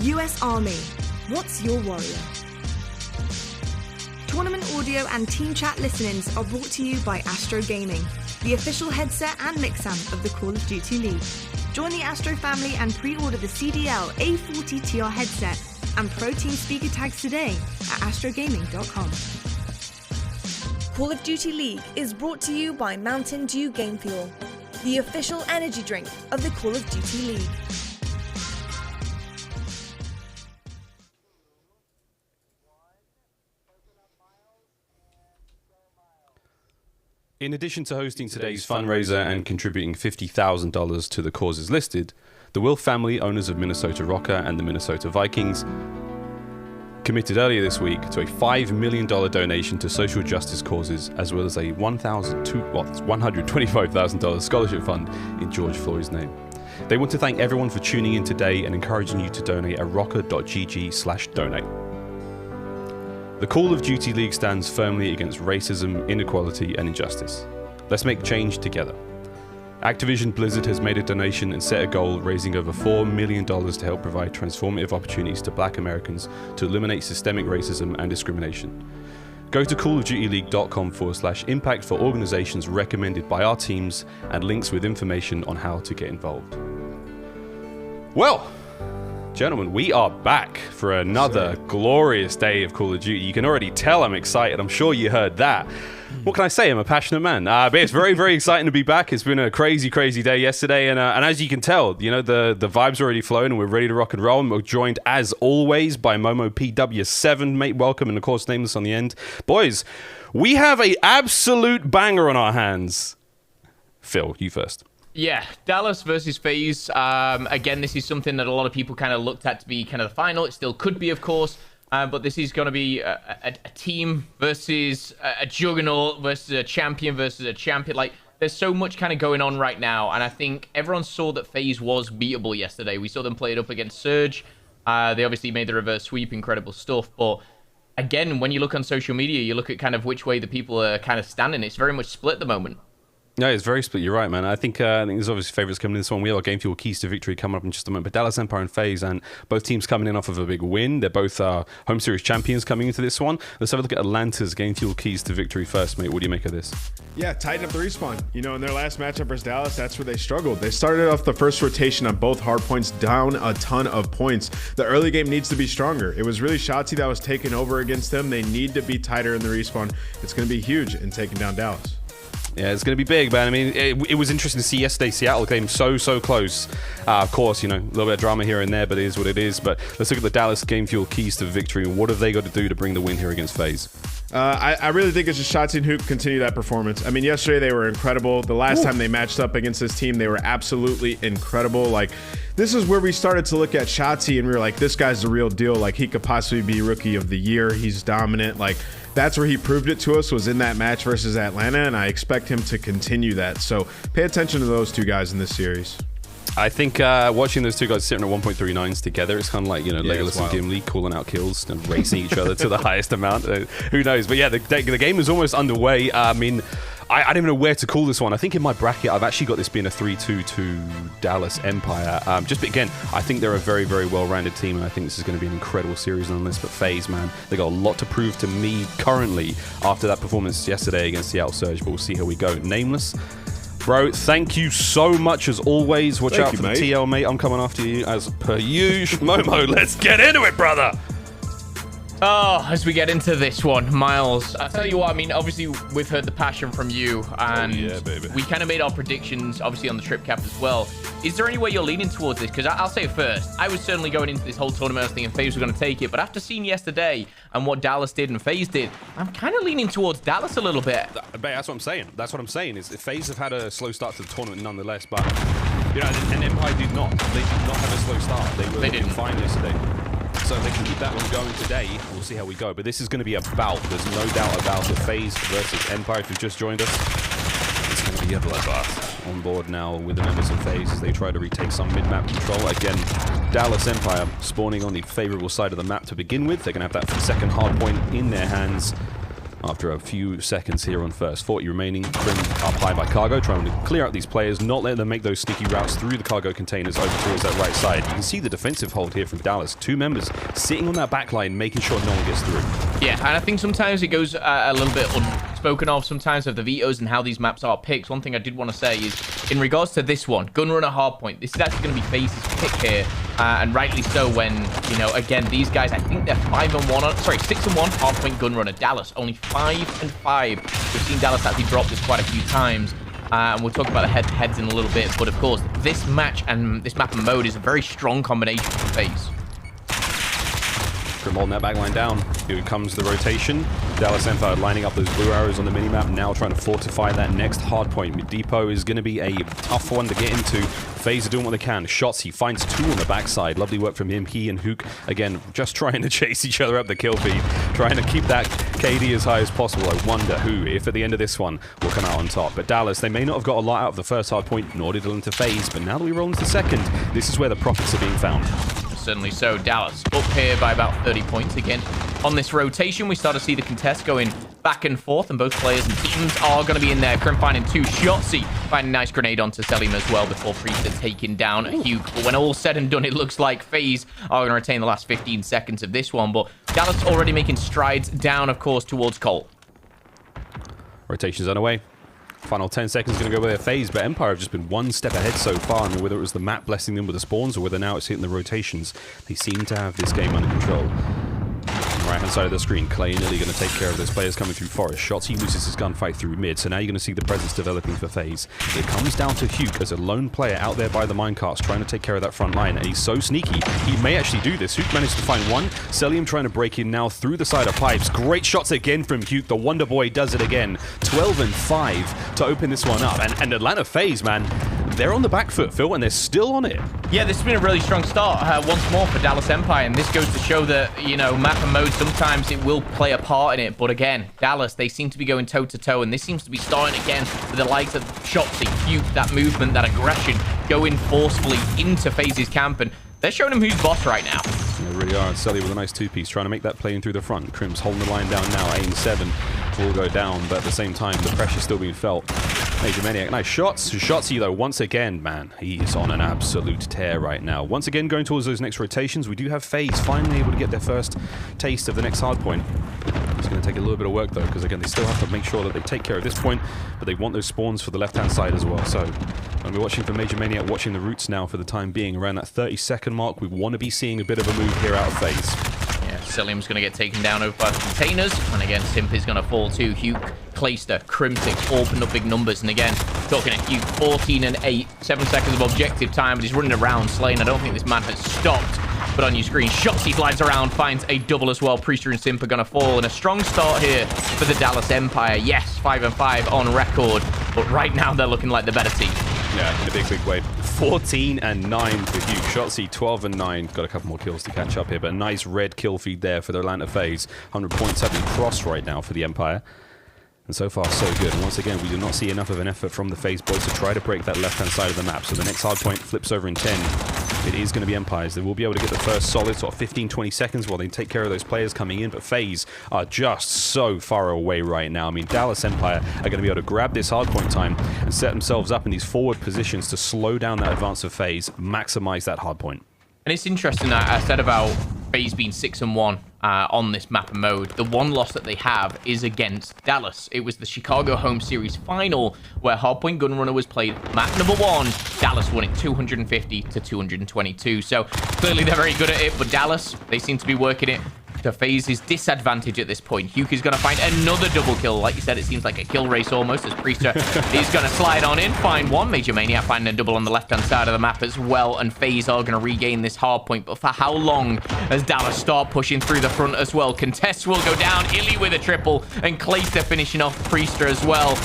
US Army, what's your warrior? Tournament audio and team chat listen-ins are brought to you by Astro Gaming, the official headset and mix-amp of the Call of Duty League. Join the Astro family and pre-order the CDL A40TR headset and Pro Team speaker tags today at astrogaming.com. Call of Duty League is brought to you by Mountain Dew Game Fuel, the official energy drink of the Call of Duty League. In addition to hosting today's fundraiser and contributing $50,000 to the causes listed, the Will family, owners of Minnesota Røkkr and the Minnesota Vikings, committed earlier this week to a $5 million donation to social justice causes, as well as a $125,000 scholarship fund in George Floyd's name. They want to thank everyone for tuning in today and encouraging you to donate at røkkr.gg/donate. The Call of Duty League stands firmly against racism, inequality, and injustice. Let's make change together. Activision Blizzard has made a donation and set a goal, raising over $4 million to help provide transformative opportunities to Black Americans to eliminate systemic racism and discrimination. Go to callofdutyleague.com/impact for organizations recommended by our teams and links with information on how to get involved. Well, gentlemen, we are back for another glorious day of Call of Duty. You can already tell I'm excited. I'm sure you heard that. What can I say? I'm a passionate man. But it's very, very exciting to be back. It's been a crazy, crazy day yesterday. And as you can tell, you know, the vibe's already flowing and we're ready to rock and roll. And we're joined, as always, by Momo PW7. Mate, welcome. And of course, nameless on the end. Boys, we have an absolute banger on our hands. Phil, you first. Yeah, Dallas versus FaZe. Again, this is something that a lot of people kind of looked at to be kind of the final. It still could be, of course. But this is going to be a team versus a juggernaut versus a champion versus a champion. Like, there's so much kind of going on right now. And I think everyone saw that FaZe was beatable yesterday. We saw them play it up against Surge. They obviously made the reverse sweep, incredible stuff. But again, when you look on social media, you look at kind of which way the people are kind of standing. It's very much split at the moment. No, it's very split. You're right, man. I think there's obviously favourites coming in this one. We have our Game Fuel keys to victory coming up in just a moment. But Dallas Empire and FaZe, and both teams coming in off of a big win. They're both home series champions coming into this one. Let's have a look at Atlanta's Game Fuel keys to victory first, mate. What do you make of this? Yeah, tighten up the respawn. You know, in their last matchup versus Dallas, that's where they struggled. They started off the first rotation on both hard points, down a ton of points. The early game needs to be stronger. It was really Shotzzy that was taking over against them. They need to be tighter in the respawn. It's going to be huge in taking down Dallas. Yeah, it's going to be big, man. I mean, it was interesting to see yesterday. Seattle came so close. Of course, you know, a little bit of drama here and there, but it is what it is. But let's look at the Dallas Game Fuel keys to victory. What have they got to do to bring the win here against FaZe? I really think it's just Shotzzy and Hoop continue that performance. I mean, yesterday they were incredible. The last time they matched up against this team, they were absolutely incredible. Like, this is where we started to look at Shotzzy and we were like, this guy's the real deal. Like, he could possibly be Rookie of the Year. He's dominant. Like, that's where he proved it to us, was in that match versus Atlanta, and I expect him to continue that. So pay attention to those two guys in this series. I think watching those two guys sitting at 1.39s together, it's kind of like, you know, Legolas and Gimli calling out kills and racing each other to the highest amount. Who knows? But yeah, the game is almost underway. I mean, I don't even know where to call this one. I think in my bracket, I've actually got this being a 3-2 to Dallas Empire. Again, I think they're a very, very well-rounded team, and I think this is going to be an incredible series on this. But FaZe, man, they got a lot to prove to me currently after that performance yesterday against Seattle Surge, but we'll see how we go. Nameless, bro, thank you so much as always. Watch out for the TL, mate. I'm coming after you as per usual. Momo, let's get into it, brother. Oh, as we get into this one, Miles, I tell you what, I mean, obviously we've heard the passion from you, and we kind of made our predictions, obviously, on the trip cap as well. Is there any way you're leaning towards this? Because I'll say it first, I was certainly going into this whole tournament, I was thinking FaZe were going to take it, but after seeing yesterday and what Dallas did and FaZe did, I'm kind of leaning towards Dallas a little bit. That's what I'm saying. That's what I'm saying, is FaZe have had a slow start to the tournament nonetheless, but, you know, and Empire did not. They did not have a slow start. They didn't fine yesterday. So if they can keep that one going today, we'll see how we go. But this is going to be a bout. There's no doubt about it. FaZe versus Empire. If you've just joined us, it's going to be a bloodbath. On board now with the members of FaZe as they try to retake some mid-map control. Again, Dallas Empire spawning on the favorable side of the map to begin with. They're going to have that second hard point in their hands. after a few seconds here on first. 40 remaining. Crim up high by Cargo, trying to clear out these players, not letting them make those sneaky routes through the cargo containers over towards that right side. You can see the defensive hold here from Dallas. 2 members sitting on that back line, making sure no one gets through. Yeah, and I think sometimes it goes a little bit unspoken of sometimes of the vetoes and how these maps are picked. One thing I did want to say is, in regards to this one, Gunrunner Hardpoint, this is actually going to be FaZe's pick here, and rightly so when, you know, again, these guys, I think they're 6-1 Hardpoint Gunrunner. Dallas, only 5-5. We've seen Dallas actually drop this quite a few times. And we'll talk about the head-to-heads in a little bit. But of course, this match and this map and mode is a very strong combination for FaZe. Grim holding that backline down. Here comes the rotation. Dallas Empire lining up those blue arrows on the minimap, now trying to fortify that next hard point. Mid-depot is going to be a tough one to get into. FaZe are doing what they can. Shots, he finds 2 on the backside. Lovely work from him. He and Hook, again, just trying to chase each other up the kill feed, trying to keep that KD as high as possible. I wonder who, if at the end of this one, will come out on top. But Dallas, they may not have got a lot out of the first hard point, nor did Atlanta FaZe, but now that we roll into the second, this is where the profits are being found. Certainly so. Dallas up here by about 30 points again. On this rotation, we start to see the contest going back and forth, and both players and teams are going to be in there. Crim finding 2 shots. He finding a nice grenade onto Selim as well before Priest are taking down Hugh. But when all said and done, it looks like FaZe are going to retain the last 15 seconds of this one. But Dallas already making strides down, of course, towards Colt. Rotation's underway. Final 10 seconds going to go with their FaZe, but Empire have just been one step ahead so far. I mean, whether it was the map blessing them with the spawns or whether now it's hitting the rotations, they seem to have this game under control. Right-hand side of the screen, Clay nearly going to take care of those players coming through Forest. Shots, he loses his gunfight through mid, so now you're going to see the presence developing for FaZe. It comes down to Hugh as a lone player out there by the minecarts trying to take care of that front line, and he's so sneaky, he may actually do this. Hugh managed to find 1. Selim trying to break in now through the side of pipes. Great shots again from Hugh. The Wonder Boy does it again. 12-5 to open this one up. And Atlanta FaZe, man, they're on the back foot, Phil, and they're still on it. Yeah, this has been a really strong start once more for Dallas Empire, and this goes to show that, you know, map and mode, sometimes it will play a part in it, but again, Dallas, they seem to be going toe-to-toe, and this seems to be starting again with the likes of Shotzi, Hugh, that movement, that aggression, going forcefully into FaZe's camp, and they're showing him who's boss right now. They really are. Sully with a nice 2-piece, trying to make that play in through the front. Crim's holding the line down now, aim 7 will go down, but at the same time, the pressure's still being felt. Major Maniac, nice shots. Shotsy, though, once again, man, he's on an absolute tear right now. Once again, going towards those next rotations, we do have FaZe finally able to get their first taste of the next hard point. It's going to take a little bit of work, though, because, again, they still have to make sure that they take care of this point, but they want those spawns for the left-hand side as well. So, I'm going to be watching for Major Maniac, watching the routes now for the time being. Around that 30-second mark, we want to be seeing a bit of a move here out of FaZe. Yeah, Selim's going to get taken down over by the containers. And again, Simp is going to fall too. Hugh, Clayster, Crimtic, all putting up big numbers. And again, talking at Hugh, 14-8, 7 seconds of objective time, but he's running around, Slain. I don't think this man has stopped. But on your screen, Shotsy glides around, finds a double as well. Priester and Simp are going to fall. And a strong start here for the Dallas Empire. Yes, 5-5 on record. But right now, they're looking like the better team. Yeah, in a big way. 14-9 for Hugh. Shotsy 12-9. Got a couple more kills to catch up here, but a nice red kill feed there for the Atlanta FaZe. 100 points having crossed right now for the Empire. And so far, so good. And once again, we do not see enough of an effort from the FaZe boys to try to break that left-hand side of the map. So the next hard point flips over in 10. It is going to be Empires. They will be able to get the first solid sort of 15-20 seconds while they take care of those players coming in. But FaZe are just so far away right now. I mean, Dallas Empire are going to be able to grab this hard point time and set themselves up in these forward positions to slow down that advance of FaZe, maximize that hard point. And it's interesting that I said about FaZe being 6-1 on this map and mode. The one loss that they have is against Dallas. It was the Chicago home series final where Hardpoint Gunrunner was played map number 1. Dallas won it 250-222. So clearly they're very good at it, but Dallas, they seem to be working it to FaZe's disadvantage at this point. Hugh is going to find another double kill. Like you said, it seems like a kill race almost, as Priester is going to slide on in, find one. Major Maniac finding a double on the left-hand side of the map as well, and FaZe are going to regain this hard point. But for how long as Dallas start pushing through the front as well? Contest will go down. Illy with a triple, and Clayster finishing off Priester as well.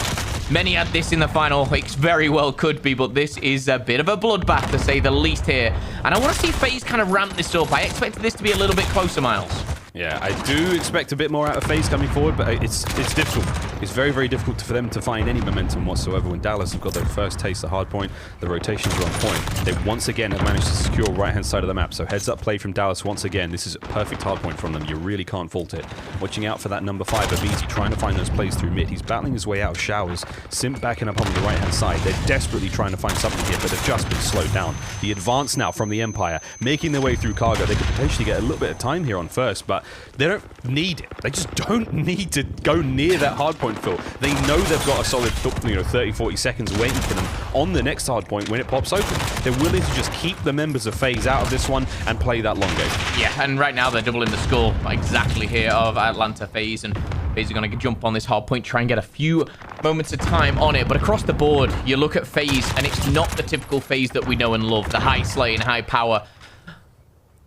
Many had this in the final. It very well could be, but this is a bit of a bloodbath, to say the least here. And I want to see FaZe kind of ramp this up. I expected this to be a little bit closer, Miles. Yeah, I do expect a bit more out of FaZe coming forward, but it's difficult. It's very, very difficult for them to find any momentum whatsoever when Dallas have got their first taste of hardpoint. The rotations are on point. They once again have managed to secure right-hand side of the map. So heads up play from Dallas once again. This is a perfect hardpoint from them. You really can't fault it. Watching out for that number 5 Abisi, trying to find those plays through mid. He's battling his way out of showers. Simp backing up on the right-hand side. They're desperately trying to find something here, but they've just been slowed down. The advance now from the Empire, making their way through cargo. They could potentially get a little bit of time here on first, but they don't need it. They just don't need to go near that hardpoint fill. They know they've got a solid 30-40 seconds waiting for them on the next hardpoint when it pops open. They're willing to just keep the members of FaZe out of this one and play that long game. Yeah, and right now they're doubling the score exactly here of Atlanta FaZe, and FaZe are going to jump on this hardpoint, try and get a few moments of time on it. But across the board, you look at FaZe, and it's not the typical FaZe that we know and love. The high slay and high power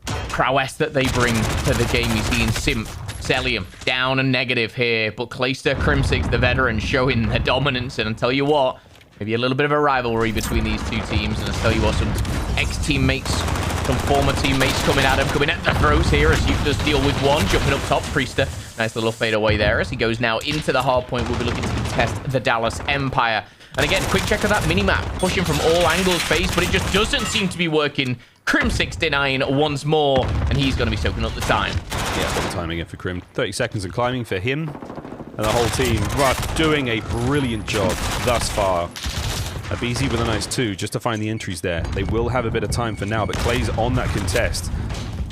prowess that they bring to the game. You see in Simp, Celium, down and negative here, but Clayster, Crimsix, the veteran, showing their dominance. And I'll tell you what, maybe a little bit of a rivalry between these two teams. And I'll tell you what, some ex-teammates, some former teammates coming at the throats here as you just deal with one. Jumping up top, Priester. Nice little fade away there as he goes now into the hard point. We'll be looking to contest the Dallas Empire. And again, quick check of that mini-map. Pushing from all angles, FaZe, but it just doesn't seem to be working. Crim6 denying once more, and he's going to be soaking up the time. Yeah, full timing in for Crim. 30 seconds and climbing for him and the whole team. Doing a brilliant job thus far. Abisi with a nice 2 just to find the entries there. They will have a bit of time for now, but Clay's on that contest.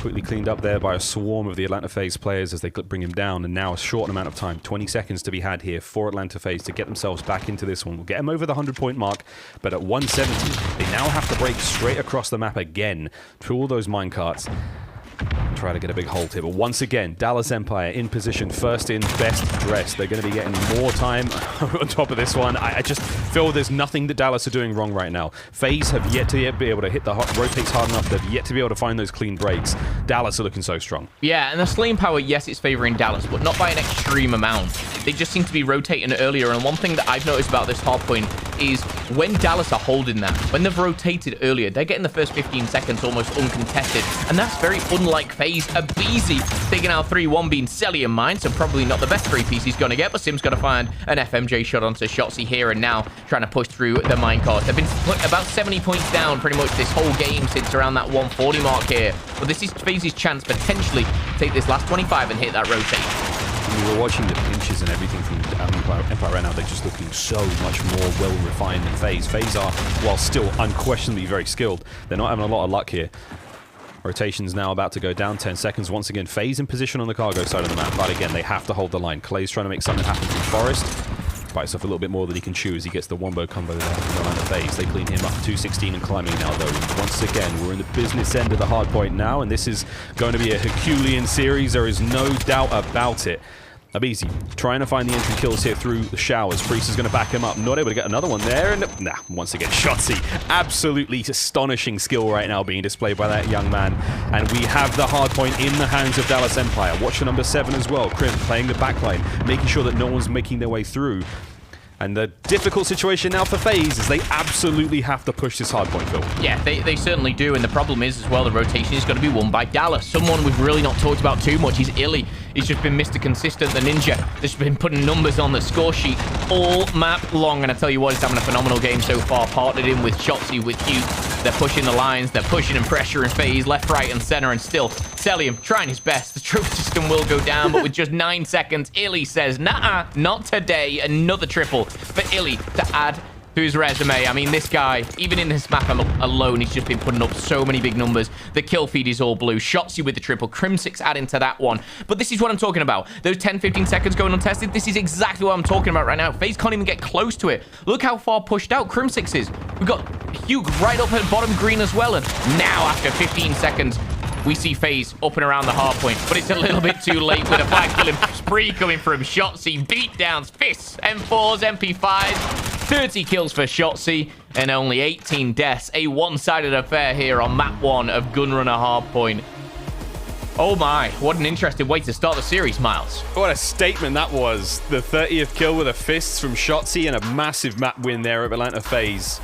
Quickly cleaned up there by a swarm of the Atlanta FaZe players as they bring him down, and now a short amount of time, 20 seconds to be had here for Atlanta FaZe to get themselves back into this one. We'll get them over the 100-point mark, but at 170, they now have to break straight across the map again through all those minecarts. Try to get a big hold here, but once again, Dallas Empire in position, first in, best dressed. They're going to be getting more time on top of this one. I just feel there's nothing that Dallas are doing wrong right now. FaZe have yet to be able to hit the rotates hard enough. They've yet to be able to find those clean breaks. Dallas are looking so strong. Yeah, and the slaying power, yes, it's favoring Dallas, but not by an extreme amount. They just seem to be rotating earlier, and one thing that I've noticed about this hardpoint is when Dallas are holding that, when they've rotated earlier, they're getting the first 15 seconds almost uncontested, and that's very unlike FaZe. Abisi taking out 3-1 being Selly in mind, so probably not the best 3-piece he's going to get, but Sim's going to find an FMJ shot onto Shotzzy here and now, trying to push through the minecart. They've been put about 70 points down pretty much this whole game since around that 140 mark here, but this is FaZe's chance potentially to take this last 25 and hit that rotate. We were watching the pinches and everything from Empire right now. They're just looking so much more well-refined than FaZe. FaZe are, while still unquestionably very skilled, they're not having a lot of luck here. Rotation's now about to go down 10 seconds. Once again, FaZe in position on the cargo side of the map, but again, they have to hold the line. Clay's trying to make something happen from Forest. Bites off a little bit more than he can chew as he gets the wombo combo there from Atlanta FaZe. They clean him up. 216 and climbing now, though. Once again, we're in the business end of the hard point now, and this is going to be a Herculean series. There is no doubt about it. Abisi trying to find the entry kills here through the showers. Priest is going to back him up. Not able to get another one there. And once again, Shotzzy. Absolutely astonishing skill right now being displayed by that young man. And we have the hard point in the hands of Dallas Empire. Watch the number 7 as well. Crim playing the backline, making sure that no one's making their way through. And the difficult situation now for FaZe is they absolutely have to push this hardpoint, Phil. Yeah, they certainly do. And the problem is, as well, the rotation is going to be won by Dallas. Someone we've really not talked about too much is Illy. He's just been Mr. Consistent, the ninja. Just been putting numbers on the score sheet all map long. And I tell you what, he's having a phenomenal game so far. Partnered in with Shotzzy, with Hugh. They're pushing the lines. They're pushing and pressuring FaZe left, right, and center. And still, Celium trying his best. The trophy system will go down, but with just 9 seconds, Illy says, nah, not today. Another triple for Illy to add to his resume. I mean, this guy, even in this map alone, he's just been putting up so many big numbers. The kill feed is all blue. Shotzzy with the triple. Crim6 adding to that one. But this is what I'm talking about. Those 10, 15 seconds going untested, this is exactly what I'm talking about right now. FaZe can't even get close to it. Look how far pushed out Crim6 is. We've got Hugh right up at bottom green as well. And now, after 15 seconds, we see FaZe up and around the hard point, but it's a little bit too late with a flag killing spree coming from Shotzzy. Beatdowns, fists, M4s, MP5s, 30 kills for Shotzzy, and only 18 deaths. A one-sided affair here on map 1 of Gunrunner Hardpoint. Oh my, what an interesting way to start the series, Miles. What a statement that was. The 30th kill with the fists from Shotzzy and a massive map win there at Atlanta FaZe.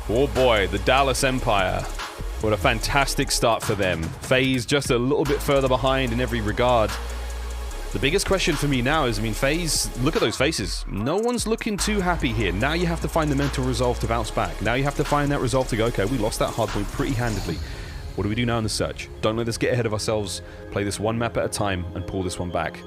Oh boy, the Dallas Empire. What a fantastic start for them. FaZe just a little bit further behind in every regard. The biggest question for me now is, I mean, FaZe, look at those faces. No one's looking too happy here. Now you have to find the mental resolve to bounce back. Now you have to find that resolve to go, okay, we lost that hard point pretty handedly. What do we do now in the search? Don't let us get ahead of ourselves. Play this one map at a time and pull this one back.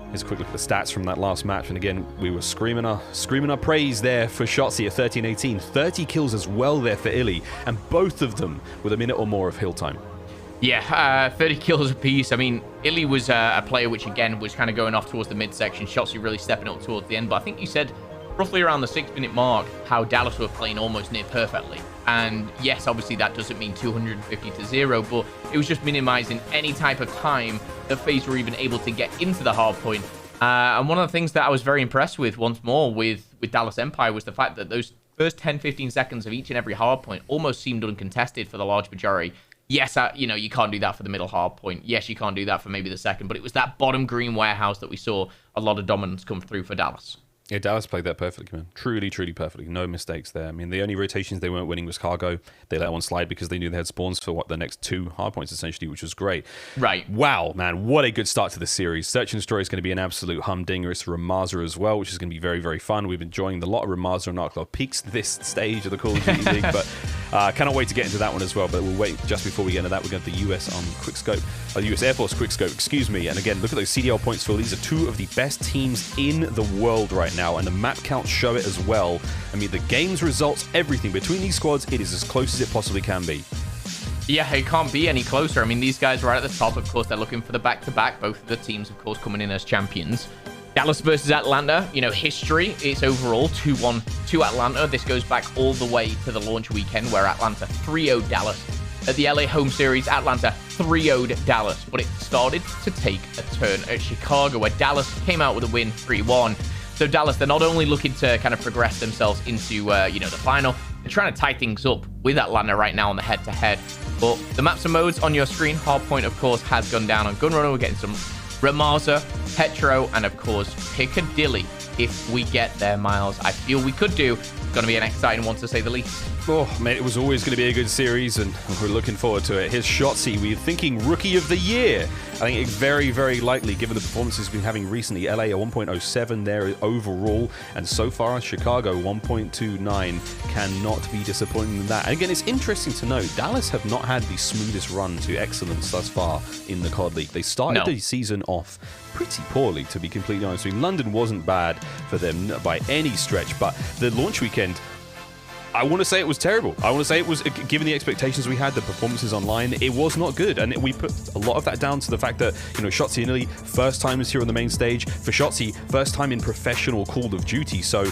Here's a quick look at the stats from that last match. And again, we were screaming our praise there for Shotzzy at 13-18. 30 kills as well there for Illy. And both of them with a minute or more of hill time. Yeah, 30 kills apiece. I mean, Illy was a player which, again, was kind of going off towards the midsection. Shotzzy really stepping up towards the end. But I think you said roughly around the 6-minute mark how Dallas were playing almost near perfectly. And yes, obviously that doesn't mean 250-0, but it was just minimizing any type of time that FaZe were even able to get into the hard point. And one of the things that I was very impressed with once more with Dallas Empire was the fact that those first 10-15 seconds of each and every hard point almost seemed uncontested for the large majority. Yes, you know, you can't do that for the middle hard point. Yes, you can't do that for maybe the second, but it was that bottom green warehouse that we saw a lot of dominance come through for Dallas. Yeah, Dallas played that perfectly, man. Truly, truly perfectly. No mistakes there. I mean, the only rotations they weren't winning was cargo. They let one slide because they knew they had spawns for the next 2 hard points, essentially, which was great. Right. Wow, man. What a good start to the series. Search and Destroy is going to be an absolute humdinger. It's Ramaza as well, which is going to be very, very fun. We've been enjoying a lot of Ramaza and Arclov peaks this stage of the Call of Duty League, but cannot wait to get into that one as well. But we'll wait just before we get into that. We're going to have the US Quickscope, US Air Force Quickscope, excuse me. And again, look at those CDL points, Phil. These are 2 of the best teams in the world right now, and the map count show it as well. I mean, the game's results, everything between these squads, it is as close as it possibly can be. Yeah, it can't be any closer. I mean, these guys right at the top. Of course, they're looking for the back-to-back. Both of the teams, of course, coming in as champions. Dallas versus Atlanta, you know, history, it's overall 2-1 to Atlanta. This goes back all the way to the launch weekend where Atlanta 3-0'd Dallas. At the LA home series, Atlanta 3-0'd Dallas. But it started to take a turn at Chicago, where Dallas came out with a win 3-1. So Dallas, they're not only looking to kind of progress themselves into, you know, the final, they're trying to tie things up with Atlanta right now on the head-to-head. But the maps and modes on your screen, Hardpoint, of course, has gone down on Gunrunner. We're getting some Ramaza, Petro, and, of course, Piccadilly. If we get there, Miles, I feel we could do. It's going to be an exciting one, to say the least. Oh, mate, it was always going to be a good series, and we're looking forward to it. Here's Shotzzy. We're thinking Rookie of the Year. I think it's very, very likely, given the performances we've been having recently. LA, a 1.07 there overall, and so far, Chicago, 1.29. Cannot be disappointing in that. And again, it's interesting to note, Dallas have not had the smoothest run to excellence thus far in the COD League. They started the season off pretty poorly, to be completely honest. I mean, London wasn't bad for them by any stretch, but the launch weekend, I want to say it was terrible. I want to say it was, given the expectations we had, the performances online, it was not good. And we put a lot of that down to the fact that, you know, Shotzzy and Illy, first timers here on the main stage. For Shotzzy, first time in professional Call of Duty. So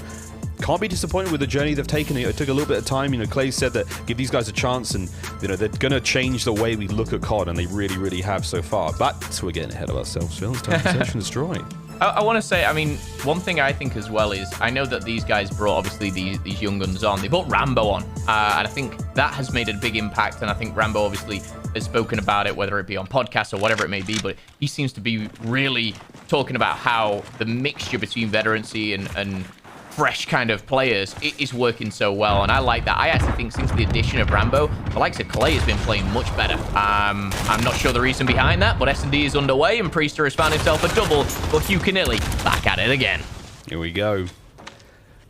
can't be disappointed with the journey they've taken. It took a little bit of time. You know, Clay said that give these guys a chance, and, you know, they're going to change the way we look at COD, and they really, really have so far. But we're getting ahead of ourselves, Phil. It's time to search and destroy. I want to say, I mean, one thing I think as well is, I know that these guys brought, obviously, these young guns on. They brought Rambo on, and I think that has made a big impact, and I think Rambo, obviously, has spoken about it, whether it be on podcasts or whatever it may be, but he seems to be really talking about how the mixture between veterancy and fresh kind of players is working so well, and I like that. I actually think since the addition of Rambo, the likes of Clay has been playing much better. I'm not sure the reason behind that, but S&D is underway, and Priester has found himself a double, but Hugh Canilli back at it again. Here we go.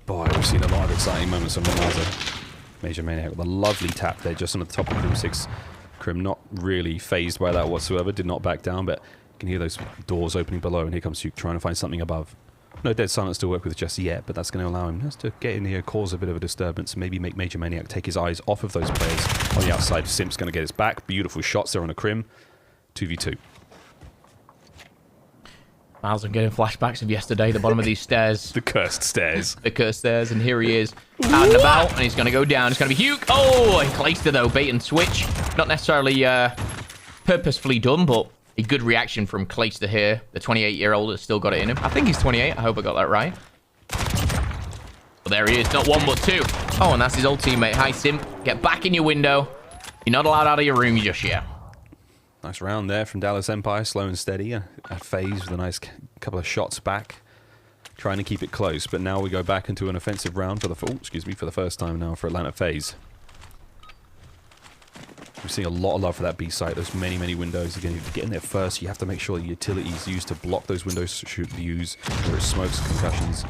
Boy, we've seen a lot of exciting moments on Ramaza. Major Maniac with a lovely tap there, just on the top of Crim 6. Crim not really phased by that whatsoever, did not back down, but you can hear those doors opening below, and here comes Hugh trying to find something above. No Dead Silence to work with just yet, but that's going to allow him just to get in here, cause a bit of a disturbance, maybe make Major Maniac take his eyes off of those players on the outside. Simp's going to get his back. Beautiful shots there on a Crim. 2v2. Miles, I'm getting flashbacks of yesterday, the bottom of these stairs. The cursed stairs. The cursed stairs, and here he is, out and about, and he's going to go down. It's going to be Hugh. Oh, he Clayster, though, bait and switch. Not necessarily purposefully done, but a good reaction from Clayster here. The 28-year-old has still got it in him. I think he's 28. I hope I got that right. Well, there he is. Not one, but two. Oh, and that's his old teammate. Hi, Simp. Get back in your window. You're not allowed out of your room just yet. Nice round there from Dallas Empire. Slow and steady. A FaZe with a nice couple of shots back. Trying to keep it close. But now we go back into an offensive round for the first time now for Atlanta FaZe. We're seeing a lot of love for that B site. There's many windows. Again, to get in there first, you have to make sure the utility is used to block those windows, shoot views, whether it's smokes, concussions.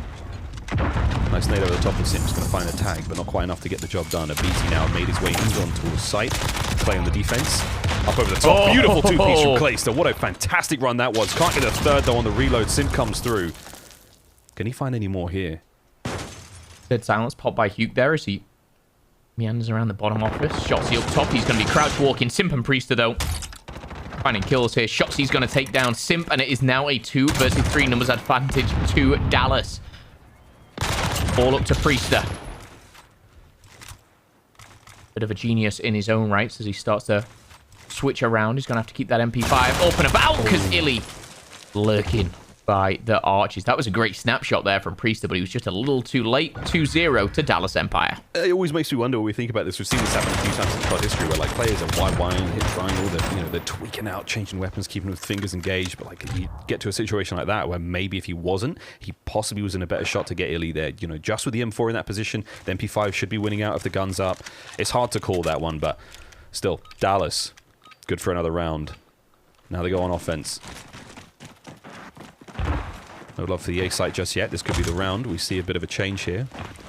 Nice nade over the top of Simp's going to find a tag, but not quite enough to get the job done. aBeZy now made his way in on towards site. Clay on the defense. Up over the top. Beautiful two-piece from Clayster. What a fantastic run that was. Can't get a third, though, on the reload. Simp comes through. Can he find any more here? Dead silence popped by Hugh there as he meanders around the bottom office. Shotzzy up top. He's going to be crouch walking. Simp and Priester, though, finding kills here. Shotzzy's going to take down Simp, and it is now a 2 versus 3 numbers advantage to Dallas. All up to Priester. Bit of a genius in his own rights as he starts to switch around. He's going to have to keep that MP5 up and about because Illy lurking by the arches. That was a great snapshot there from Priester, but he was just a little too late. 2-0 to Dallas Empire. It always makes me wonder when we think about this. We've seen this happen a few times in COD history where like players are wide, hit triangle, they're tweaking out, changing weapons, keeping with fingers engaged. But like you get to a situation like that where maybe if he wasn't, he possibly was in a better shot to get Illy there. Just with the M4 in that position, the MP5 should be winning out if the gun's up. It's hard to call that one, but still, Dallas, good for another round. Now they go on offense. No love for the A site just yet. This could be the round. We see a bit of a change here.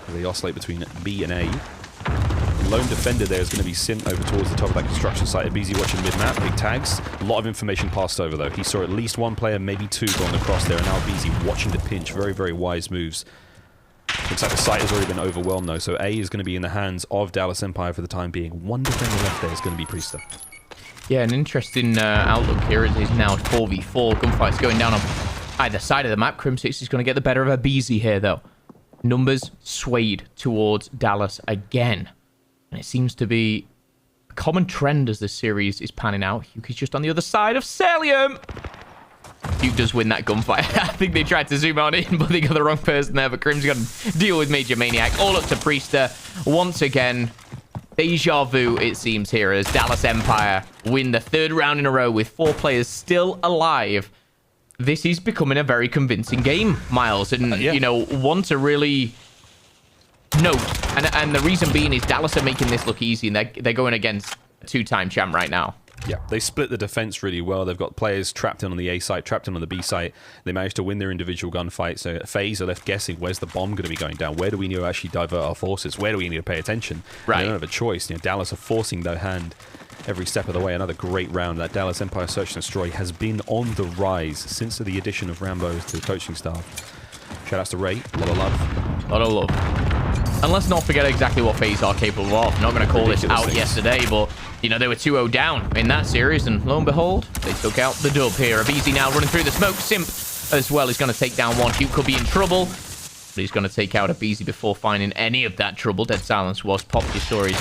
They oscillate between B and A. The lone defender there is going to be Simp over towards the top of that construction site. aBeZy watching mid-map. Big tags. A lot of information passed over, though. He saw at least one player, maybe 2, going across there. And now aBeZy watching the pinch. Very wise moves. Looks like the site has already been overwhelmed, though. So A is going to be in the hands of Dallas Empire for the time being. One defender left there is going to be Priester. Yeah, an interesting outlook here. It is now 4v4. Gunfight's going down on either side of the map. Crim6 is going to get the better of aBeZy here, though. Numbers swayed towards Dallas again. And it seems to be a common trend as this series is panning out. Hugh is just on the other side of Celium. Hugh does win that gunfight. I think they tried to zoom out in, but they got the wrong person there. But Crim's got to deal with Major Maniac. All up to Priester. Once again, deja vu, it seems, here as Dallas Empire win the 3rd round in a row with 4 players still alive. This is becoming a very convincing game, Miles, and one to really note. And the reason being is Dallas are making this look easy, and they're going against a 2-time champ right now. Yeah, they split the defense really well. They've got players trapped in on the A site, trapped in on the B site. They managed to win their individual gunfights. So FaZe are left guessing, where's the bomb going to be going down? Where do we need to actually divert our forces? Where do we need to pay attention? Right. They don't have a choice. Dallas are forcing their hand every step of the way. Another great round. That Dallas Empire Search and Destroy has been on the rise since the addition of Rambo to the coaching staff. Shout outs to Ray. A lot of love. A lot of love. And let's not forget exactly what FaZe are capable of. I'm not going to call this out yesterday, but they were 2-0 down in that series, and lo and behold, they took out the dub here. aBeZy now running through the smoke. Simp as well is going to take down one. Hugh could be in trouble, but he's going to take out aBeZy before finding any of that trouble. Dead silence was popped. You saw his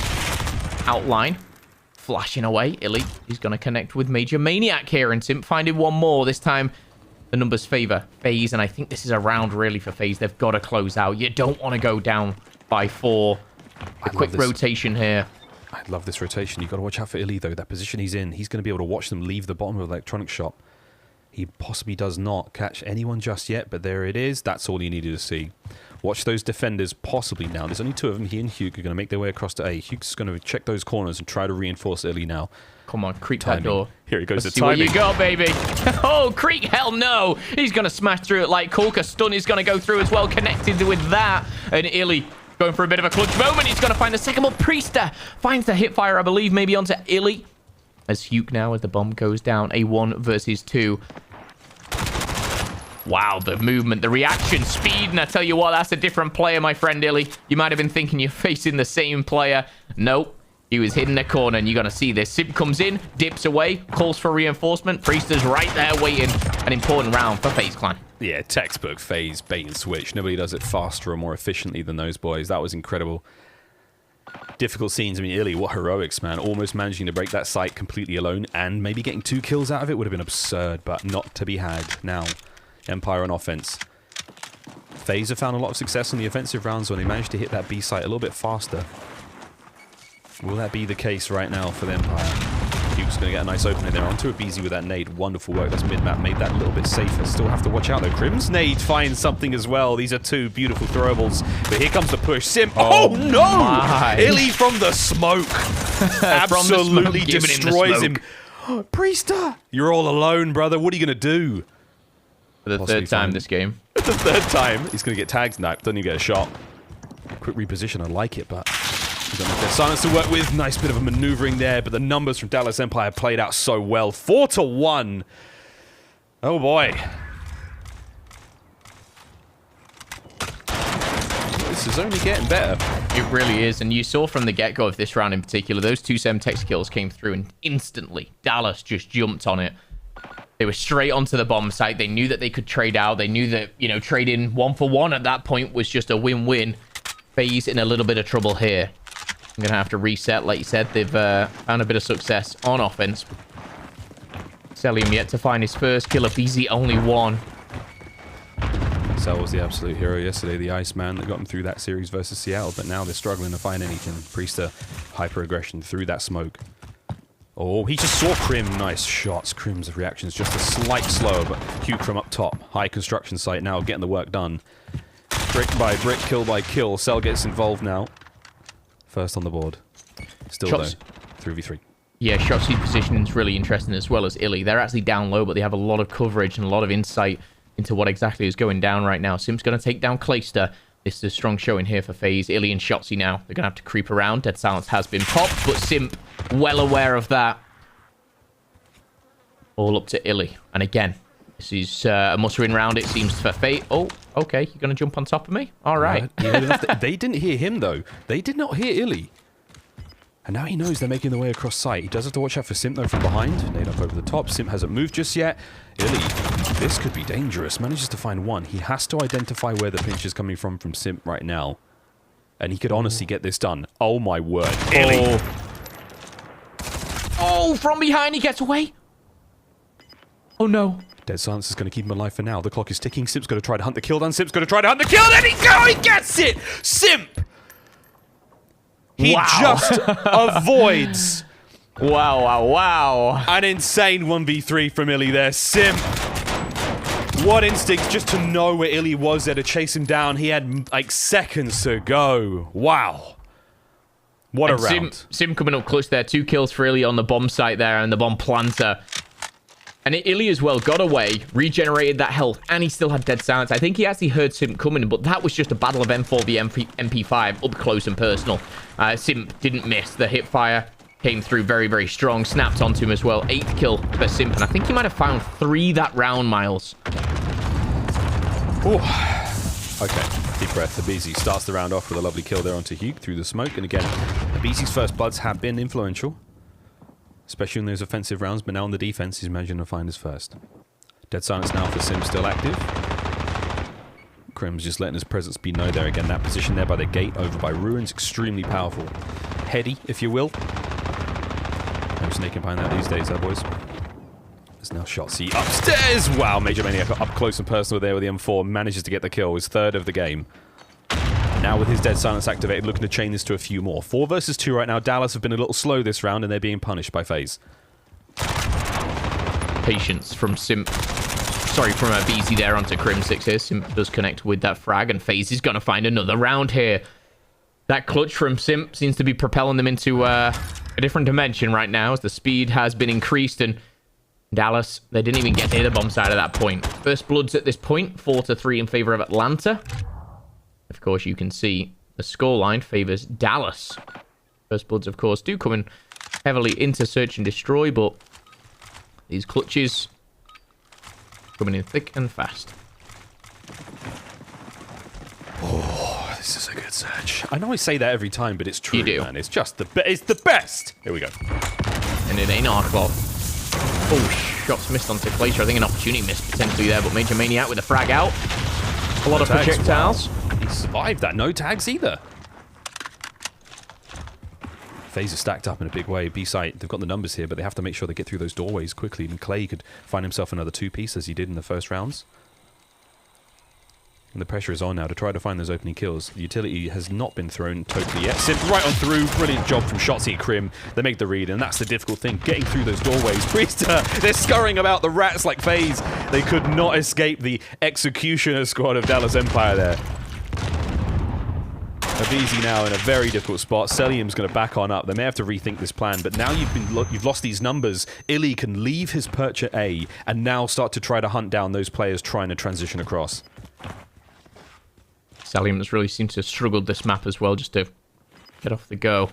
outline flashing away. Illy, he's going to connect with Major Maniac here, and Simp finding one more. This time, the numbers favor FaZe, and I think this is a round really for FaZe. They've got to close out. You don't want to go down by 4. A quick rotation here. I love this rotation. You've got to watch out for Illy, though. That position he's in, he's going to be able to watch them leave the bottom of the electronic shop. He possibly does not catch anyone just yet, but there it is. That's all you needed to see. Watch those defenders possibly now. There's only 2 of them. He and Hugh are going to make their way across to A. Hugh's going to check those corners and try to reinforce Illy now. Come on, creep that door. Here he goes. Let's see what you got, baby. Oh, creep, hell no. He's going to smash through it like Kulka. Stun is going to go through as well, connected with that. And Illy going for a bit of a clutch moment. He's going to find the second ball. Priester finds the hip fire, I believe, maybe onto Illy. As Hugh now, as the bomb goes down, a 1 versus 2. Wow, the movement, the reaction speed, and I tell you what, that's a different player, my friend Illy. You might have been thinking you're facing the same player. Nope. He was hidden in the corner, and you're going to see this. Simp comes in, dips away, calls for reinforcement. Priester's right there waiting. An important round for FaZe Clan. Yeah, textbook FaZe bait and switch. Nobody does it faster or more efficiently than those boys. That was incredible. Difficult scenes. I mean, Illy, what heroics, man. Almost managing to break that site completely alone, and maybe getting 2 kills out of it would have been absurd, but not to be had. Now, Empire on offense. FaZe have found a lot of success on the offensive rounds when they managed to hit that B site a little bit faster. Will that be the case right now for the Empire? Duke's going to get a nice opening there onto aBeZy with that nade. Wonderful work. That's mid-map. Made that a little bit safer. Still have to watch out though. Crim's nade finds something as well. These are 2 beautiful throwables. But here comes the push. Simp. Oh no! My. Illy from the smoke. Absolutely destroys him. Priester, you're all alone, brother. What are you going to do? For the third time this game. The third time. He's going to get tagged. No, doesn't even get a shot. Quick reposition. I like it, but he's got their silence to work with. Nice bit of a maneuvering there, but the numbers from Dallas Empire played out so well. 4-1. Oh, boy. This is only getting better. It really is, and you saw from the get-go of this round in particular, those 2 Semtex kills came through, and instantly, Dallas just jumped on it. They were straight onto the bomb site. They knew that they could trade out. They knew that, you know, trading 1-for-1 at that point was just a win-win. FaZe in a little bit of trouble here. I'm going to have to reset. Like you said, they've found a bit of success on offense. Celium yet to find his first kill. BZ only one. Cell was the absolute hero yesterday, the Iceman that got him through that series versus Seattle, but now they're struggling to find anything. Priester, hyper-aggression through that smoke. Oh, he just saw Crim. Nice shots. Crim's reactions just a slight slower, but Hugh from up top. High construction site now, getting the work done. Brick by brick, kill by kill. Cell gets involved now. First on the board. Still Shots. though, 3v3. Yeah, shot seed positioning is really interesting, as well as Illy. They're actually down low, but they have a lot of coverage and a lot of insight into what exactly is going down right now. Simp's going to take down Clayster. This is a strong showing here for FaZe. Illy and Shotzzy now. They're going to have to creep around. Dead Silence has been popped, but Simp, well aware of that. All up to Illy. And again, this is a must-win round, it seems, for FaZe. Oh, okay. You're going to jump on top of me? All right. They didn't hear him, though. They did not hear Illy. And now he knows they're making their way across site. He does have to watch out for Simp, though, from behind. Nade up over the top. Simp hasn't moved just yet. Illy, this could be dangerous. Manages to find one. He has to identify where the pinch is coming from Simp right now. And he could honestly get this done. Oh, my word. Illy. Oh, from behind, he gets away. Oh, no. Dead Silence is going to keep him alive for now. The clock is ticking. Simp's going to try to hunt the kill down. Simp's going to try to hunt the kill. There he go. He gets it. Simp. He just avoids. Wow. An insane 1v3 from Illy there. Simp. What instinct just to know where Illy was there to chase him down. He had like seconds to go. Wow. What a round. Sim coming up clutch there. 2 kills for Illy on the bomb site there and the bomb planter. And Illy as well got away, regenerated that health, and he still had Dead Silence. I think he actually heard Simp coming, but that was just a battle of M4 v MP5 up close and personal. Simp didn't miss. The hip fire came through very, very strong. Snapped onto him as well. 8th kill for Simp, and I think he might have found 3 that round, Miles. Ooh. Okay, deep breath. The BZ starts the round off with a lovely kill there onto Hugh through the smoke. And again, the BZ's first bloods have been influential, especially in those offensive rounds, but now on the defense, he's managing to find his first. Dead Silence now for Sim, still active. Crim's just letting his presence be known there. Again, that position there by the gate, over by Ruins, extremely powerful. Heady, if you will. No snaking behind that these days, boys. There's now Shotzzy upstairs. Wow, Major Maniac up close and personal there with the M4. Manages to get the kill, his 3rd of the game. Now with his Dead Silence activated, looking to chain this to a few more. 4 versus 2 right now. Dallas have been a little slow this round, and they're being punished by FaZe. Patience from Simp. Sorry, from BZ there onto Crim 6 here. Simp does connect with that frag, and FaZe is going to find another round here. That clutch from Simp seems to be propelling them into a different dimension right now, as the speed has been increased, and Dallas, they didn't even get near the bomb side at that point. First bloods at this point, 4-3 in favor of Atlanta. Of course, you can see the scoreline favors Dallas. First bloods, of course, do come in heavily into search and destroy, but these clutches coming in thick and fast. Oh, this is a good search. I know I say that every time, but it's true, You do. man. It's just it's the best. Here we go. And it ain't Arcbot. Oh, shots missed onto Glacier. I think an opportunity missed potentially there, but Major Maniac with a frag out. A lot of tags, projectiles. wow. He survived that. No tags either. FaZe are stacked up in a big way. B-site, they've got the numbers here, but they have to make sure they get through those doorways quickly. And Clay could find himself another 2-piece as he did in the first rounds. And the pressure is on now to try to find those opening kills. The utility has not been thrown totally yet. Simp right on through. Brilliant job from Shotzzy Crim. They make the read, and that's the difficult thing, getting through those doorways. Priester, they're scurrying about the rats like FaZe. They could not escape the executioner squad of Dallas Empire there. aBeZy now in a very difficult spot. Cellium's going to back on up. They may have to rethink this plan, but now you've lost these numbers. Illy can leave his perch at A and now start to try to hunt down those players trying to transition across. Cellium has really seemed to have struggled this map as well, just to get off the go.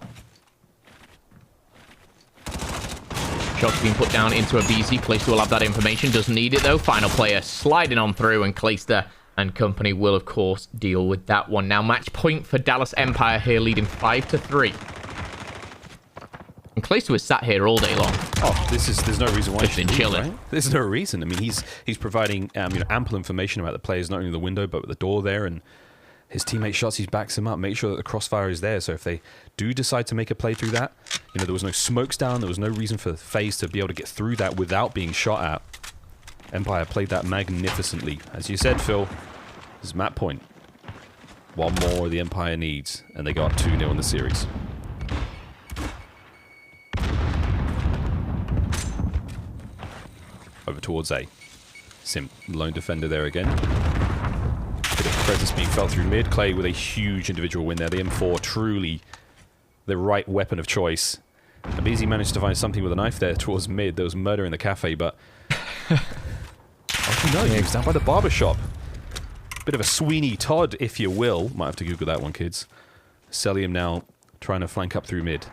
Shots being put down into aBeZy. Clayster will have that information. Doesn't need it, though. Final player sliding on through, and Clayster and company will, of course, deal with that one. Now, match point for Dallas Empire here, leading 5-3. And Clayster was sat here all day long. Oh, there's no reason why Just been chilling. Right? There's no reason. I mean, he's providing ample information about the players, not only the window, but the door there, and his teammate shots, he backs him up, make sure that the crossfire is there, so if they do decide to make a play through that, there was no smokes down, there was no reason for FaZe to be able to get through that without being shot at. Empire played that magnificently. As you said, Phil, this is map point. One more the Empire needs, and they got 2-0 in the series. Over towards A. Sim, lone defender there again. Bit of presence being felt through mid. Clay with a huge individual win there. The M4 truly the right weapon of choice. aBeZy managed to find something with a knife there towards mid. There was murder in the cafe, but... Actually, no, he was down by the barber shop. Bit of a Sweeney Todd, if you will. Might have to Google that one, kids. Cellium now trying to flank up through mid.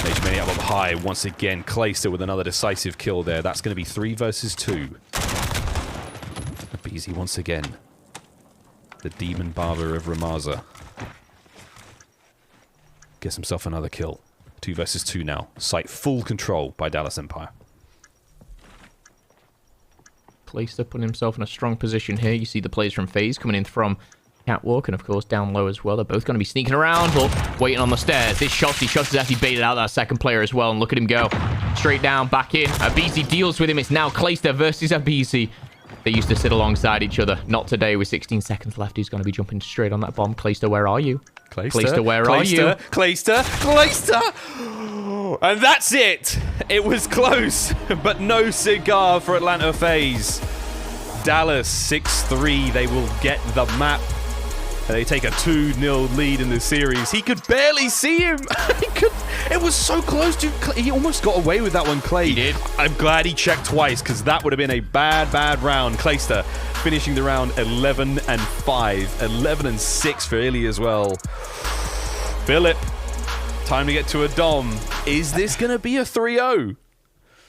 Major Maniac up high. Once again, Clayster with another decisive kill there. That's going to be 3 versus 2. aBeZy once again. The Demon Barber of Ramaza. Gets himself another kill. 2 versus 2 now. Site full control by Dallas Empire. Clayster putting himself in a strong position here. You see the players from FaZe coming in from Catwalk, and of course down low as well. They're both going to be sneaking around, but waiting on the stairs. This Shots has actually baited out that second player as well, and look at him go. Straight down, back in. aBeZy deals with him. It's now Clayster versus aBeZy. They used to sit alongside each other. Not today with 16 seconds left. He's going to be jumping straight on that bomb. Clayster, where are you? Clayster, where are you? Clayster! And that's it! It was close, but no cigar for Atlanta FaZe. Dallas 6-3. They will get the map. And they take a 2-0 lead in the series. He could barely see him. It was so close, dude. He almost got away with that one, Clay. He did. I'm glad he checked twice, because that would have been a bad round. Clayster finishing the round 11-5. 11-6 for Illy as well. Philip, time to get to a dom. Is this going to be a 3-0?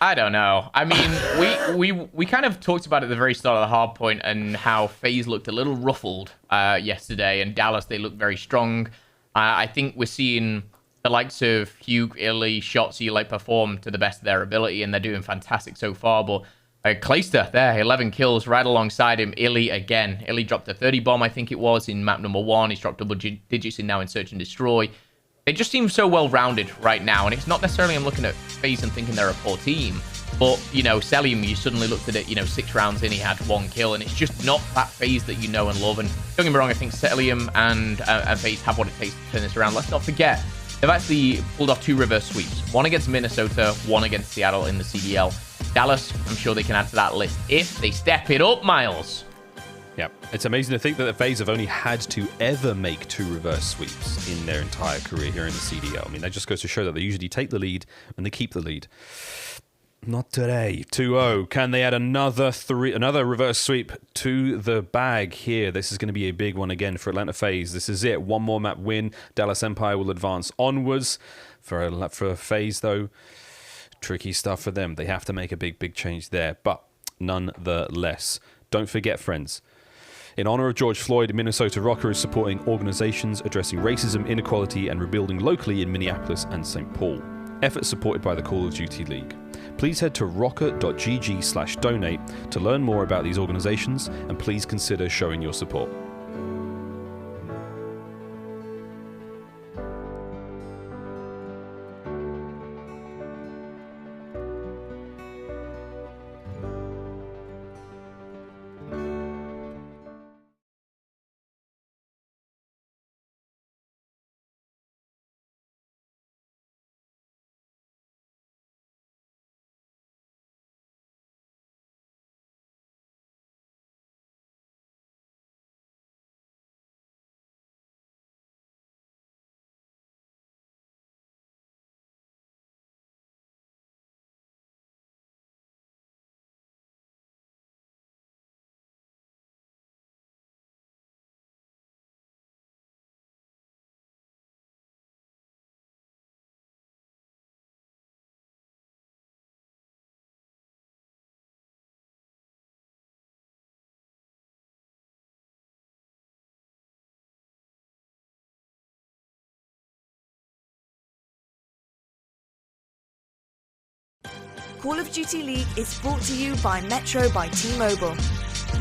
I don't know. I mean, we kind of talked about it at the very start of the hard point and how FaZe looked a little ruffled yesterday, and Dallas, they looked very strong. I think we're seeing the likes of Hugh, Illy, Shotsy perform to the best of their ability, and they're doing fantastic so far. But Clayster there, 11 kills right alongside him. Illy again. Illy dropped a 30 bomb, I think it was, in map number 1. He's dropped double digits in now in Search and Destroy. They just seem so well-rounded right now, and it's not necessarily I'm looking at FaZe and thinking they're a poor team, but, Cellium, you suddenly looked at it, 6 rounds in, he had 1 kill, and it's just not that FaZe that you know and love. And don't get me wrong, I think Cellium and FaZe have what it takes to turn this around. Let's not forget, they've actually pulled off 2 reverse sweeps, one against Minnesota, one against Seattle in the CDL. Dallas, I'm sure they can add to that list if they step it up, Miles. Yeah, it's amazing to think that the FaZe have only had to ever make 2 reverse sweeps in their entire career here in the CDL. I mean, that just goes to show that they usually take the lead and they keep the lead. Not today. 2-0. Can they add another reverse sweep to the bag here? This is going to be a big one again for Atlanta FaZe. This is it. 1 more map win. Dallas Empire will advance onwards. For FaZe, though, tricky stuff for them. They have to make a big change there. But nonetheless, don't forget, friends, in honor of George Floyd, Minnesota Røkkr is supporting organizations addressing racism, inequality, and rebuilding locally in Minneapolis and St. Paul. Efforts supported by the Call of Duty League. Please head to røkkr.gg/donate to learn more about these organizations, and please consider showing your support. Call of Duty League is brought to you by Metro by T-Mobile.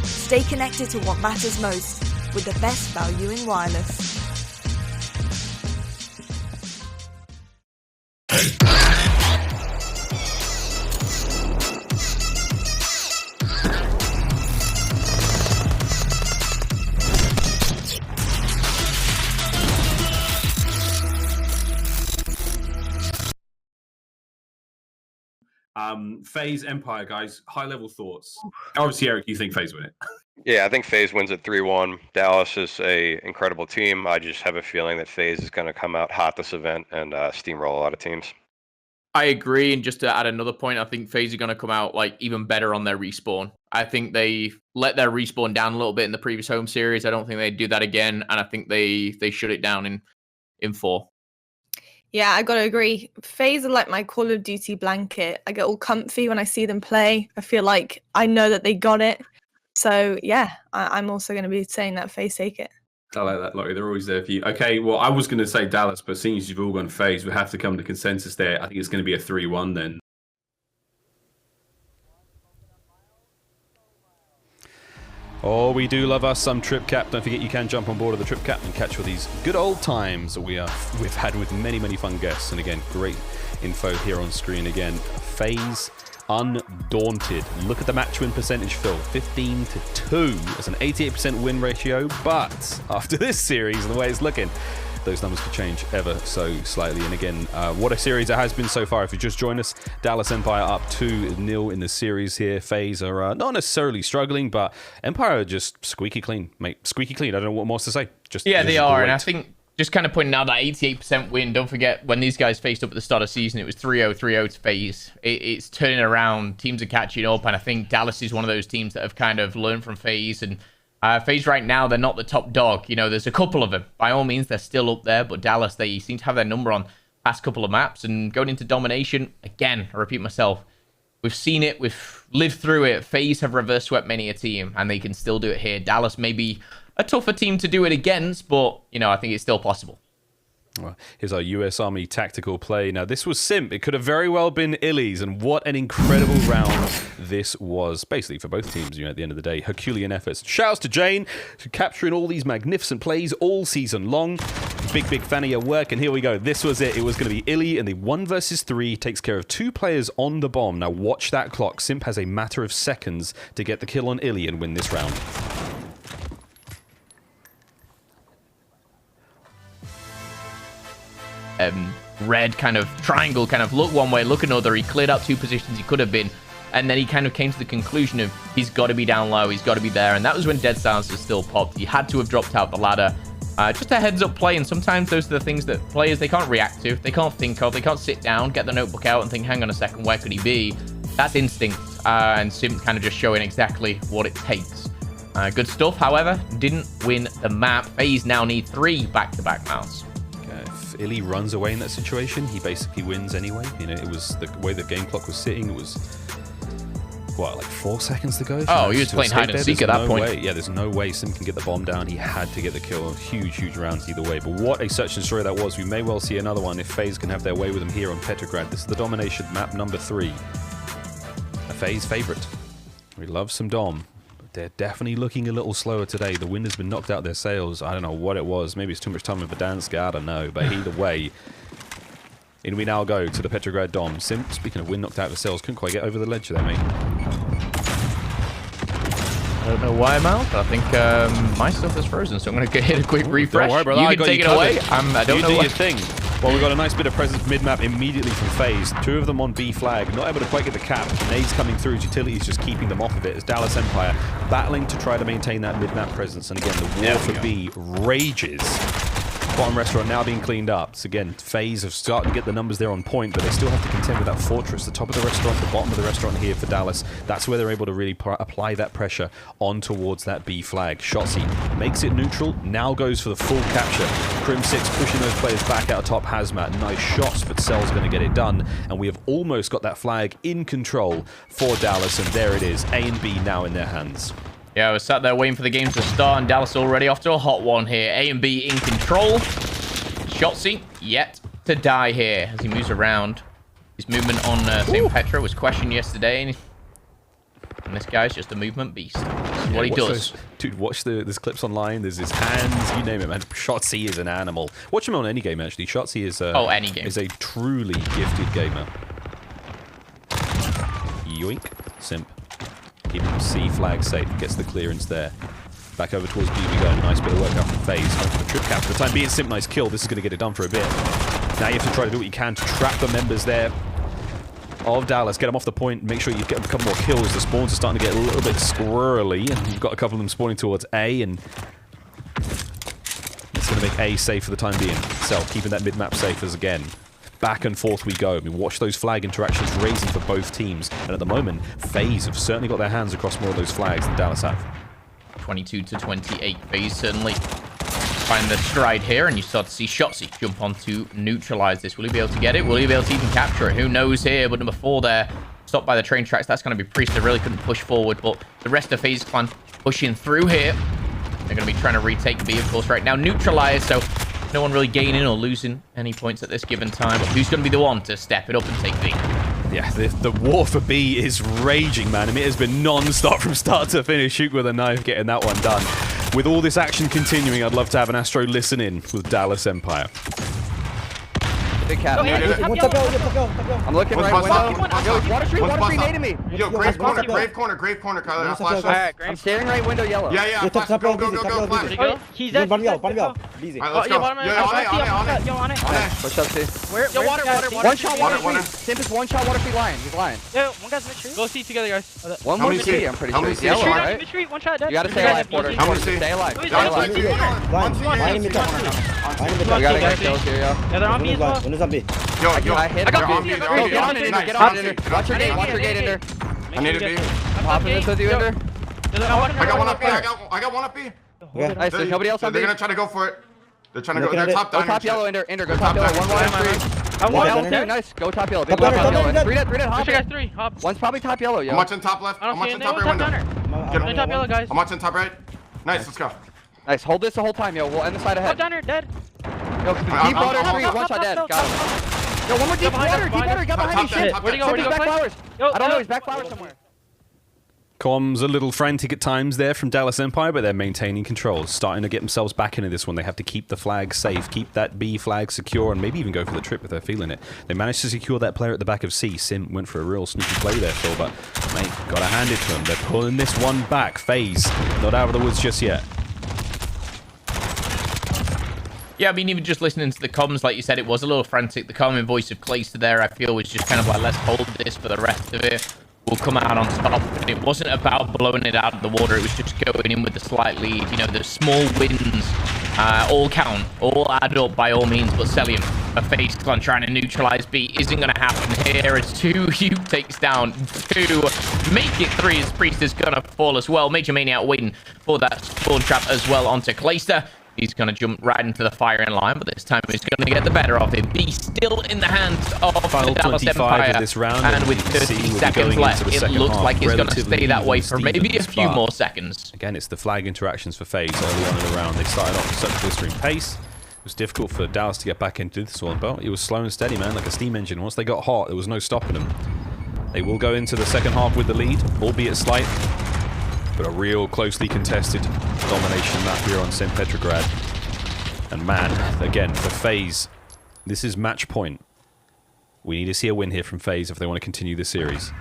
Stay connected to what matters most with the best value in wireless. FaZe Empire, guys. High level thoughts. Obviously, Eric, you think FaZe win it? Yeah, I think FaZe wins at 3-1. Dallas is a incredible team. I just have a feeling that FaZe is going to come out hot this event and steamroll a lot of teams. I agree, and just to add another point, I think FaZe are going to come out like even better on their respawn. I think they let their respawn down a little bit in the previous home series. I don't think they'd do that again, and I think they shut it down in 4. Yeah, I gotta agree. FaZe are like my Call of Duty blanket. I get all comfy when I see them play. I feel like I know that they got it. So yeah, I'm also going to be saying that FaZe take it. I like that, Lottie. They're always there for you. Okay, well, I was going to say Dallas, but seeing as you've all gone FaZe, we have to come to consensus there. I think it's going to be a 3-1 then. Oh, we do love us some Trip Cap. Don't forget you can jump on board of the Trip Cap and catch all these good old times that we've had with many, many fun guests. And again, great info here on screen again. FaZe undaunted. Look at the match win percentage, Phil. 15-2. That's an 88% win ratio. But after this series and the way it's looking, those numbers could change ever so slightly. And again, what a series it has been so far. If you just joined us, Dallas Empire up 2-0 in the series here. FaZe are not necessarily struggling, but Empire are just squeaky clean, mate. Squeaky clean. I don't know what more to say. Yeah, they are. And I think just kind of pointing out that 88% win, don't forget when these guys faced up at the start of the season, it was 3-0, 3-0 to FaZe. It's turning around. Teams are catching up. And I think Dallas is one of those teams that have kind of learned from FaZe. And FaZe right now, they're not the top dog. You know, there's a couple of them. By all means, they're still up there. But Dallas, they seem to have their number on past couple of maps. And going into domination, again, I repeat myself, we've seen it. We've lived through it. FaZe have reverse swept many a team. And they can still do it here. Dallas may be a tougher team to do it against. But, you know, I think it's still possible. Well, here's our US Army tactical play. Now, this was Simp. It could have very well been Illy's, and what an incredible round this was, basically, for both teams, you know, at the end of the day. Herculean efforts. Shouts to Jane for capturing all these magnificent plays all season long. Big fan of your work, and here we go. This was it. It was going to be Illy, and the 1 versus 3 takes care of 2 players on the bomb. Now, watch that clock. Simp has a matter of seconds to get the kill on Illy and win this round. Red kind of triangle, kind of look one way, look another. He cleared out 2 positions he could have been, and then he kind of came to the conclusion of he's got to be down low, he's got to be there, and that was when Dead Silence was still popped. He had to have dropped out the ladder. Just a heads up play, and sometimes those are the things that players, they can't react to, they can't think of, they can't sit down, get the notebook out and think, hang on a second, where could he be? That's instinct, and Simp kind of just showing exactly what it takes. Good stuff, however, didn't win the map. FaZe now need 3 back-to-back mounts. If Illy runs away in that situation, he basically wins anyway. You know, it was the way the game clock was sitting. It was, what, like 4 seconds to go? Oh, he was playing hide and seek at that point. Yeah, there's no way Sim can get the bomb down. He had to get the kill. Huge rounds either way. But what a search and destroy that was. We may well see another one if FaZe can have their way with him here on Petrograd. This is the domination map number 3. A FaZe favorite. We love some dom. They're definitely looking a little slower today. The wind has been knocked out of their sails. I don't know what it was. Maybe it's too much time of Verdansk. I don't know. But either way, in we now go to the Petrograd Dom. Simp, speaking of wind knocked out of the sails, couldn't quite get over the ledge there, mate. I don't know why I'm out. I think my stuff is frozen, so I'm going to hit a quick refresh. Don't worry, brother. You can take it away. I don't know do what. your thing. Well, we got a nice bit of presence mid-map immediately from FaZe. 2 of them on B flag, not able to quite get the cap. Nades coming through, Utility's just keeping them off of it as Dallas Empire battling to try to maintain that mid-map presence. And again, the war for B rages. Bottom restaurant now being cleaned up. So again, FaZe have started to get the numbers there on point, but they still have to contend with that fortress. The top of the restaurant, the bottom of the restaurant here for Dallas. That's where they're able to really apply that pressure on towards that B flag. Shotzzy makes it neutral, now goes for the full capture. Crim 6 pushing those players back out top Hazmat. Nice shots, but Cell's going to get it done. And we have almost got that flag in control for Dallas, and there it is. A and B now in their hands. Yeah, I was sat there waiting for the game to start, and Dallas already off to a hot one here. A and B in control. Shotzzy yet to die here as he moves around. His movement on St. Petra was questioned yesterday, and this guy's just a movement beast. This is what he does. Dude, watch there's clips online. There's his hands, you name it, man. Shotzzy is an animal. Watch him on any game, actually. Shotzzy is any game. Is a truly gifted gamer. Yoink. Simp. Keeping C flag safe. Gets the clearance there. Back over towards B we go. Nice bit of work out from FaZe. Going for the trip cap for the time being. Simp, nice kill. This is going to get it done for a bit. Now you have to try to do what you can to trap the members there of Dallas. Get them off the point. Make sure you get a couple more kills. The spawns are starting to get a little bit squirrely. And you've got a couple of them spawning towards A. And it's going to make A safe for the time being. Self keeping that mid-map safe as again. Back and forth we go. I mean, watch those flag interactions raising for both teams. And at the moment, FaZe have certainly got their hands across more of those flags than Dallas have. 22 to 28. FaZe certainly find the stride here, and you start to see Shotzzy jump on to neutralize this. Will he be able to get it? Will he be able to even capture it? Who knows here? But number 4 there, stopped by the train tracks. That's going to be Priest. They really couldn't push forward, but the rest of FaZe clan pushing through here. They're going to be trying to retake B, of course, right now. Neutralize, so no one really gaining or losing any points at this given time. But who's going to be the one to step it up and take B? Yeah, the war for B is raging, man. I mean, it has been non-stop from start to finish. Shoot with a knife, getting that one done. With all this action continuing, I'd love to have an Astro listen in with Dallas Empire. Big cat. I'm looking right window. Yo, water tree nading me. Yo, grave corner, Kyler. Flash. Alright, I'm staring right window yellow. Yeah. Flash. Go, flash. He's dead. Alright, let's go. Yo, on it. Push up, C. Yo, water. One shot, water. Simp is one shot, water tree lying. He's lying. Yo, one guy's mid-tree. Go see together, guys. One more C, I'm pretty sure. He's yellow, right? Mid-tree, one shot dead. You gotta stay alive, Porter. Stay alive. We gotta get kills here, yo. Yeah, they're on B as well. I hit. I got on it. Get on it. Get on it. Watch your gate, Ender. I need a B. I'm hopping this with you, Ender. I got one up B. I got one up B. Nice, there's nobody else on B. They're gonna try to go for it. They're trying to go. They're top down. Go top yellow, Ender. Go top yellow. One wide three. Yellow too. Nice. Go top yellow. Big top yellow. Three dead. Hop. Guys, 3. Hop. One's probably top yellow, yo. I'm watching top left. I'm watching top right window. Get him. Top yellow, guys. I'm watching top right. Nice. Let's go. Nice. Hold this the whole time, yo. We'll end the side ahead. Top downer, dead. Yo, deep water, three. One shot dead. Got him. Yo, one more deep water. He got behind me. Shit. Where'd he go? He's back flowers. I don't know. He's back flowers somewhere. Comms a little frantic at times there from Dallas Empire, but they're maintaining control, starting to get themselves back into this one. They have to keep the flag safe, keep that B flag secure, and maybe even go for the trip if they're feeling it. They managed to secure that player at the back of C. Sim went for a real sneaky play there, Phil, but mate, gotta hand it to them. They're pulling this one back. FaZe not out of the woods just yet. Yeah, I mean, even just listening to the comms, like you said, it was a little frantic. The calming voice of Clayster there, I feel, was just kind of like, let's hold this for the rest of it. We'll come out on top. And it wasn't about blowing it out of the water. It was just going in with a slight lead. You know, the small wins all count, all add up by all means. But Celium, a FaZe clan trying to neutralize B isn't going to happen here. As 2 Hugh takes down 2. Make it 3 as Priest is going to fall as well. Major Maniac waiting for that spawn trap as well onto Clayster. He's going to jump right into the firing line, but this time he's going to get the better of it. B still in the hands of the Dallas Empire, this round, and with 30 seconds left, it looks like it's going to stay that way for maybe a few more seconds. Again, it's the flag interactions for FaZe early on in the round. They started off with such blistering pace. It was difficult for Dallas to get back into this one, but it was slow and steady, man, like a steam engine. Once they got hot, there was no stopping them. They will go into the second half with the lead, albeit slight. But a real closely contested domination map here on St. Petrograd. And man, again, for FaZe, this is match point. We need to see a win here from FaZe if they want to continue this series.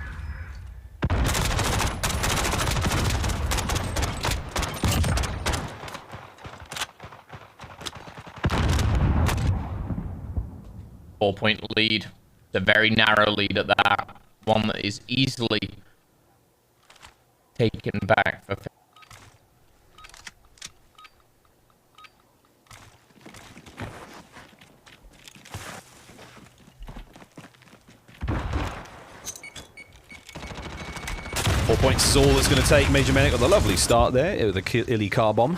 Four-point lead. It's a very narrow lead at that. One that is easily taken back for FaZe. Points is all it's going to take. Major Maniac got a lovely start there with the Illy car bomb.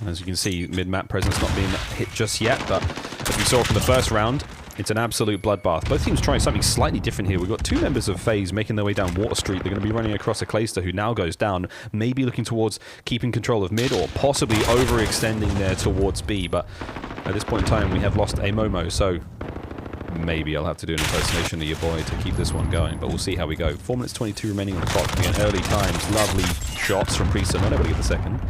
As you can see, mid-map presence not being hit just yet, but as we saw from the first round, it's an absolute bloodbath. Both teams trying something slightly different here. We've got 2 members of FaZe making their way down Water Street. They're going to be running across a Clayster who now goes down, maybe looking towards keeping control of mid or possibly overextending there towards B. But at this point in time, we have lost a Momo, so Maybe I'll have to do an impersonation of your boy to keep this one going, but we'll see how we go. 4 minutes 22 remaining on the clock. Again, early times. Lovely shots from Priest. Not able to get the second.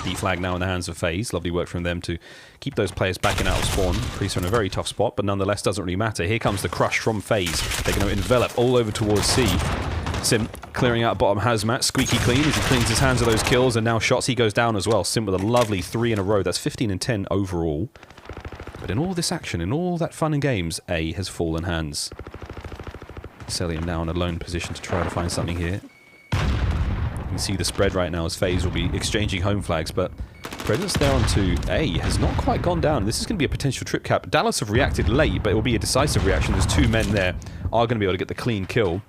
B flag now in the hands of FaZe. Lovely work from them to keep those players backing out of spawn. Priest are in a very tough spot, but nonetheless doesn't really matter. Here comes the crush from FaZe. They're going to envelop all over towards C. Sim clearing out bottom hazmat. Squeaky clean as he cleans his hands of those kills, and now shots he goes down as well. Sim with a lovely 3 in a row. That's 15 and 10 overall. But in all this action, in all that fun and games, A has fallen hands. Celium now in a lone position to try to find something here. You can see the spread right now as FaZe will be exchanging home flags, but presence there onto A has not quite gone down. This is going to be a potential trip cap. Dallas have reacted late, but it will be a decisive reaction. There's 2 men there, are going to be able to get the clean kill.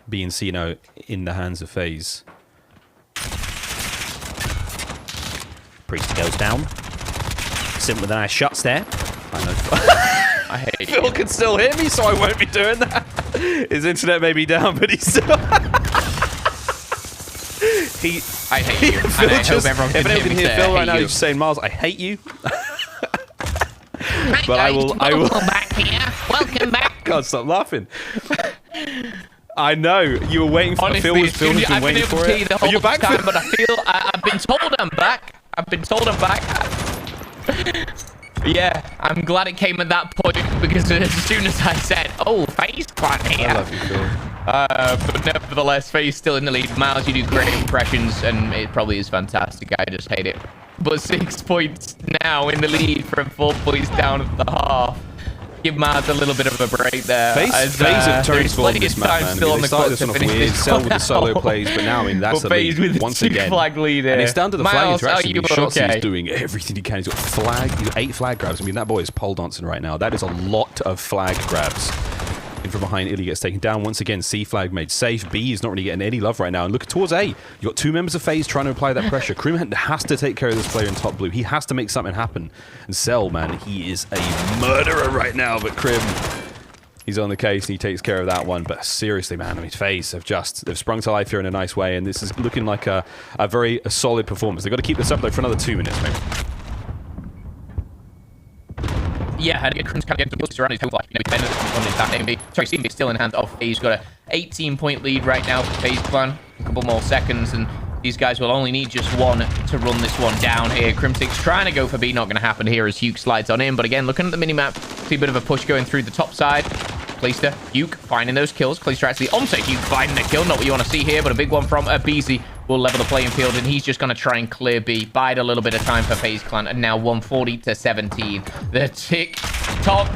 B and C now in the hands of FaZe. Priest goes down. Sim with a nice shots there. I know. I hate Phil can still hear me, so I won't be doing that. His internet may be down, but he's still... I hate you. And I hope everyone can hear Phil right now, he's just saying, Miles, I hate you. But I will. Welcome back here. Welcome back. God, stop laughing. I know you were waiting for Phil. Phil has been waiting for it. Are you back? But I feel I've been told I'm back. I've been told I'm back. Yeah, I'm glad it came at that point because as soon as I said, "Oh, FaZe Clan here," I love you, Phil. but nevertheless, FaZe still in the lead. Miles, you do great impressions, and it probably is fantastic. I just hate it. But 6 points now in the lead from 4 points down at the half. Give Miles a little bit of a break there. FaZe have transformed this map, man. They started this one off weird, Cell with the solo plays, but now, I mean, that's the lead once again. Flag lead and it's down to the flag interaction. These shots, he's doing everything he can. He's got flag, 8 flag grabs. I mean, that boy is pole dancing right now. That is a lot of flag grabs. In from behind, Illy gets taken down. Once again, C flag made safe. B is not really getting any love right now. And look towards A. You've got 2 members of FaZe trying to apply that pressure. Krim has to take care of this player in top blue. He has to make something happen. And Cell, man, he is a murderer right now. But Krim, he's on the case and he takes care of that one. But seriously, man, I mean, FaZe they've sprung to life here in a nice way. And this is looking like a very solid performance. They've got to keep this up, though, for another 2 minutes, maybe. Yeah, and it couldn't get to around his whole life. You know, on his that name. Sorry, Steve is still in hand of FaZe. Got a 18-point lead right now for FaZe Clan. A couple more seconds, and these guys will only need just 1 to run this one down here. Crimtic's trying to go for B, not going to happen here as Hugh slides on in. But again, looking at the minimap, see a bit of a push going through the top side. Clayster, Hugh finding those kills. Clayster actually onto Hugh finding a kill. Not what you want to see here, but a big one from Beezy will level the playing field, and he's just going to try and clear B. Bide a little bit of time for FaZe Clan, and now 140 to 17. The tick-tock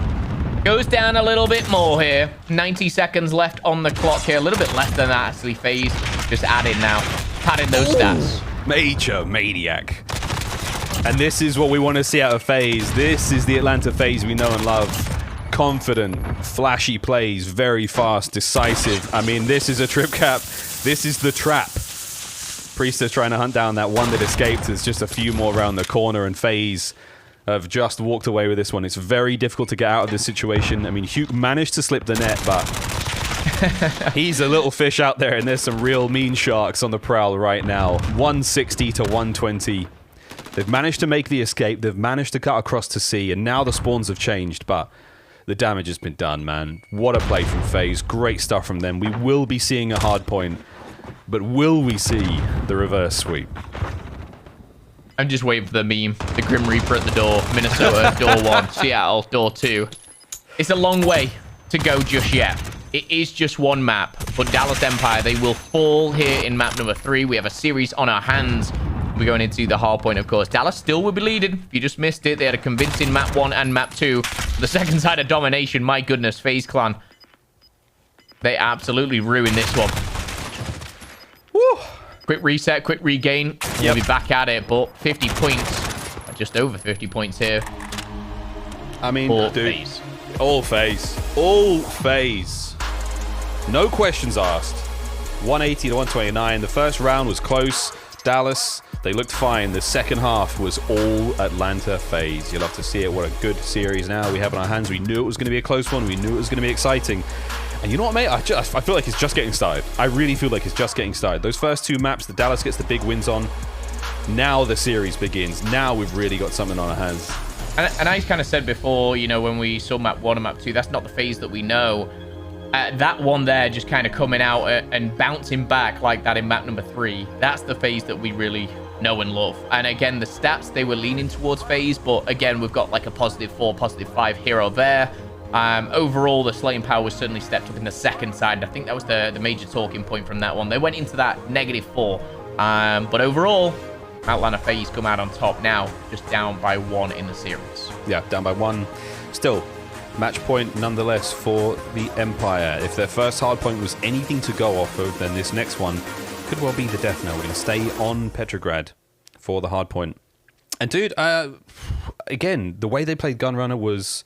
goes down a little bit more here. 90 seconds left on the clock here. A little bit less than that, actually. FaZe just adding now. Padding those stats. Major maniac. And this is what we want to see out of FaZe. This is the Atlanta FaZe we know and love. Confident, flashy plays, very fast, decisive. I mean, this is a trip cap. This is the trap. Priest is trying to hunt down that one that escaped. There's just a few more around the corner, and FaZe have just walked away with this one. It's very difficult to get out of this situation. I mean, Hugh managed to slip the net, but he's a little fish out there, and there's some real mean sharks on the prowl right now. 160 to 120. They've managed to make the escape. They've managed to cut across to C, and now the spawns have changed, but the damage has been done, man. What a play from FaZe. Great stuff from them. We will be seeing a hard point, but will we see the reverse sweep? I'm just waiting for the meme. The Grim Reaper at the door. Minnesota, door 1. Seattle, door 2. It's a long way to go just yet. It is just 1 map, but Dallas Empire, they will fall here in map number 3. We have a series on our hands. We're going into the hard point, of course. Dallas still will be leading. If you just missed it, they had a convincing map 1 and map 2. The second side of domination, my goodness, FaZe Clan. They absolutely ruined this one. Woo! Quick reset, quick regain. We'll be back at it, but 50 points. Just over 50 points here. I mean, all dude, FaZe. All FaZe. All FaZe. No questions asked. 180 to 129. The first round was close. Dallas, they looked fine. The second half was all Atlanta FaZe. You'll have to see it. What a good series now we have on our hands. We knew it was going to be a close one. We knew it was going to be exciting. And you know what, mate? I feel like it's just getting started. I really feel like it's just getting started. Those first 2 maps, the Dallas gets the big wins on. Now the series begins. Now we've really got something on our hands. And I kind of said before, you know, when we saw map 1 and map 2, that's not the FaZe that we know. That one there just kind of coming out and bouncing back like that in map number 3, that's the FaZe that we really know and love. And again, the stats, they were leaning towards FaZe, but again, we've got like a +4, +5 hero there. Overall, the slaying power was certainly stepped up in the second side. I think that was the major talking point from that one. They went into that -4. But overall, Atlanta FaZe come out on top now, just down by 1 in the series. Yeah, down by 1. Still, match point nonetheless for the Empire. If their first hard point was anything to go off of, then this next one could well be the death knell. We're going to stay on Petrograd for the hard point. And dude, again, the way they played Gunrunner was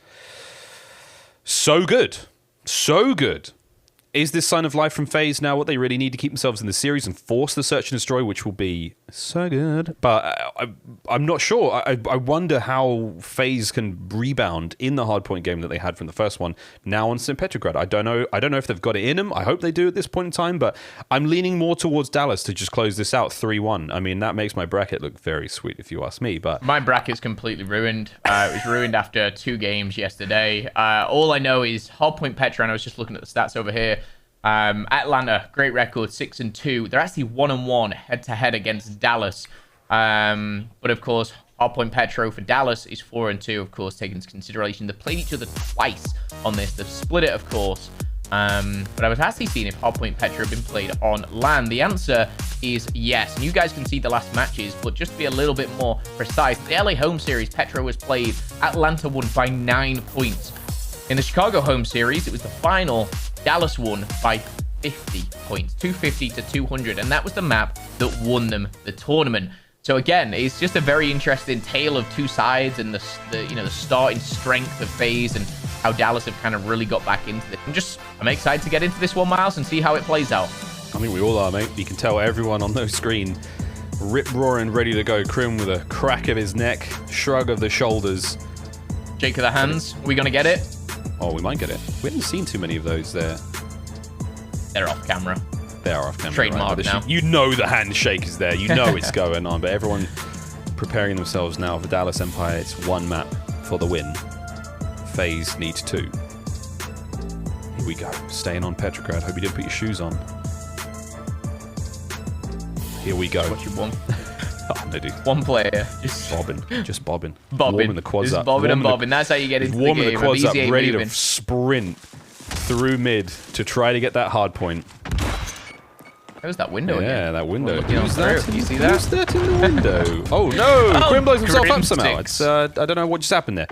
so good. So good. Is this sign of life from FaZe now what they really need to keep themselves in the series and force the search and destroy, which will be so good? But I'm not sure. I wonder how FaZe can rebound in the hardpoint game that they had from the first one now on St. Petrograd. I don't know if they've got it in them. I hope they do at this point in time, but I'm leaning more towards Dallas to just close this out 3-1. I mean, that makes my bracket look very sweet if you ask me. But my bracket's completely ruined. It was ruined after 2 games yesterday. All I know is hardpoint Petra, and I was just looking at the stats over here. Atlanta, great record, 6-2. They're actually 1-1 head-to-head against Dallas. But of course, hardpoint Petro for Dallas is 4-2. Of course, taking into consideration they've played each other twice on this. They've split it, of course. But I was actually seeing if hardpoint Petro have been played on LAN. The answer is yes. And you guys can see the last matches, but just to be a little bit more precise, the LA home series, Petro was played. Atlanta won by 9 points. In the Chicago home series, it was the final. Dallas won by 50 points, 250 to 200, and that was the map that won them the tournament. So again, it's just a very interesting tale of 2 sides and the starting strength of FaZe and how Dallas have kind of really got back into it. I'm excited to get into this one, Miles, and see how it plays out. I mean, we all are, mate. You can tell everyone on the screen rip-roaring, ready to go. Krim with a crack of his neck, shrug of the shoulders. Shake of the hands. Are we going to get it? Oh, we might get it. We haven't seen too many of those there. They're off camera. They are off camera. Trademark right? now. You know the handshake is there. You know it's going on. But everyone preparing themselves now for Dallas Empire. It's 1 map for the win. FaZe needs 2. Here we go. Staying on Petrograd. Hope you didn't put your shoes on. Here we go. What you want? Oh, no, dude. 1 player. Just bobbing. Just bobbing. Warming the quads just up. bobbing and bobbing. That's how you get into the game. Warming the quads up, ready moving. to sprint through mid to try to get that hard point. There's that window again. Yeah, that window. Who's that? You see that? Who's that in the window? Oh, no! Krim blows himself up somehow. Sticks. I don't know what just happened there.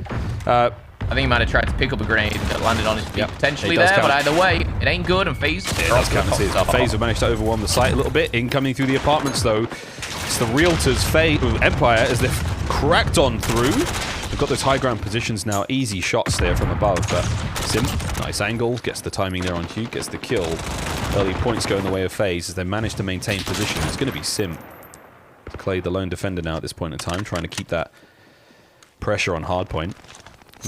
I think he might have tried to pick up a grenade that landed on his feet potentially there, but either way, it ain't good, and FaZe... It does count as his. FaZe have managed to overwhelm the site a little bit. Incoming through the apartments, though. It's the Realtors Empire as they've cracked on through. They've got those high ground positions now. Easy shots there from above, but Sim, nice angle, gets the timing there on Hugh, gets the kill. Early points go in the way of FaZe as they manage to maintain position. It's going to be Sim. Clay, the lone defender now at this point in time, trying to keep that pressure on hardpoint.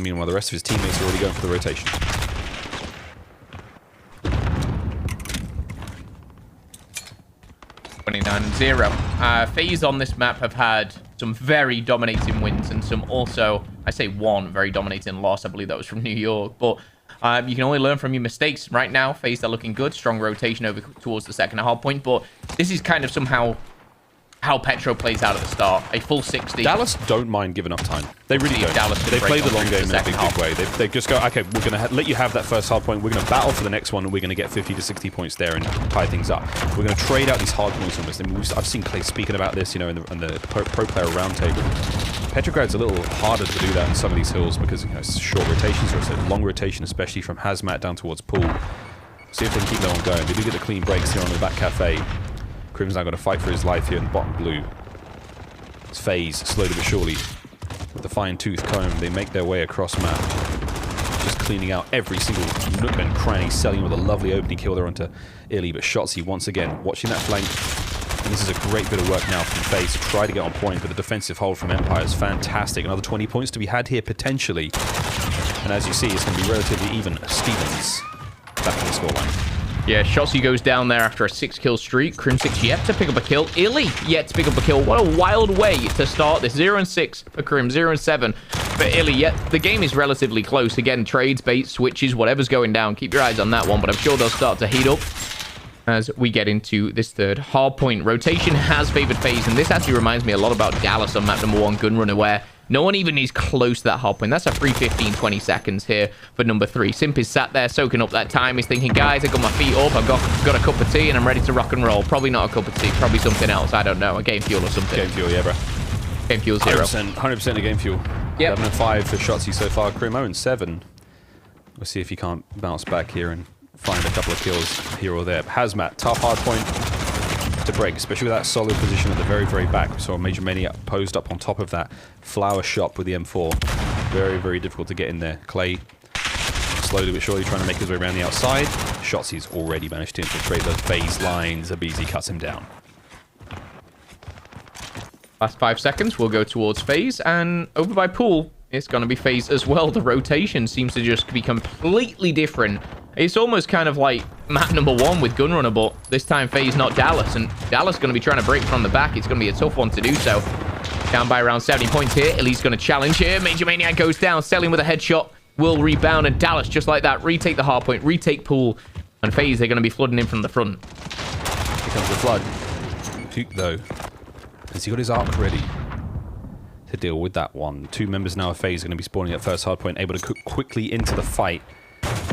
Meanwhile, the rest of his teammates are already going for the rotation. FaZe on this map have had some very dominating wins and some also, I say 1 very dominating loss. I believe that was from New York, but you can only learn from your mistakes. Right now, FaZe are looking good. Strong rotation over towards the second hard point, but this is kind of somehow how Petro plays out at the start. A full 60. Dallas don't mind giving up time. They really don't. They play the long game in a big way. They just go, okay, we're going to let you have that first hard point. We're going to battle for the next one, and we're going to get 50 to 60 points there and tie things up. We're going to trade out these hard points almost. I mean, I've seen Clay speaking about this, you know, in the pro player roundtable. Petrograd's a little harder to do that in some of these hills because, you know, it's short rotations or it's a long rotation, especially from Hazmat down towards Pool. See if they can keep that one going. They do get the clean breaks here on the back cafe. Crim's now going to fight for his life here in the bottom blue. It's FaZe, slowly but surely. With the fine-tooth comb, they make their way across map. Just cleaning out every single nook and cranny, selling with a lovely opening kill there onto Illy. But Shotzi, once again, watching that flank. And this is a great bit of work now from FaZe to try to get on point, but the defensive hold from Empire is fantastic. Another 20 points to be had here, potentially. And as you see, it's going to be relatively even. Stevens back on the scoreline. Yeah, Shotzi goes down there after a 6-kill streak. Crim6 yet to pick up a kill. Illy yet to pick up a kill. What a wild way to start this. 0-6 for Crim, 0-7 for Illy. Yet the game is relatively close. Again, trades, bait, switches, whatever's going down. Keep your eyes on that one, but I'm sure they'll start to heat up as we get into this third hard point. Rotation has favored FaZe, and this actually reminds me a lot about Dallas on map number 1, Gunrunner, where no one even is close to that hard point. That's a free 15-20 seconds here for number 3. Simp is sat there soaking up that time. He's thinking, guys, I got my feet up. I've got a cup of tea, and I'm ready to rock and roll. Probably not a cup of tea. Probably something else. I don't know. A game fuel or something. Game fuel, yeah, bro. Game fuel 0. 100% a game fuel. Yep. 11-5 for Shotzi so far. Crim 0-7. We'll see if he can't bounce back here and find a couple of kills here or there. Hazmat, tough hard point to break, especially with that solid position at the very, very back. We saw Major Maniac posed up on top of that flower shop with the M4. Very, very difficult to get in there. Clay, slowly but surely trying to make his way around the outside. Shotzi's already managed to infiltrate those FaZe lines. Abizi cuts him down. Last 5 seconds, we'll go towards FaZe, and over by pool, it's going to be FaZe as well. The rotation seems to just be completely different. It's almost kind of like map number 1 with Gunrunner, but this time FaZe, not Dallas. And Dallas going to be trying to break from the back. It's going to be a tough one to do so. Down by around 70 points here. Illy's going to challenge here. Major Maniac goes down. Selling with a headshot. Will rebound. And Dallas, just like that, retake the hard point. Retake pool. And FaZe, they're going to be flooding in from the front. Here comes the flood. Puke, though. Has he got his arc ready to deal with that one? 2 members now of FaZe are going to be spawning at first hard point, able to cook quickly into the fight.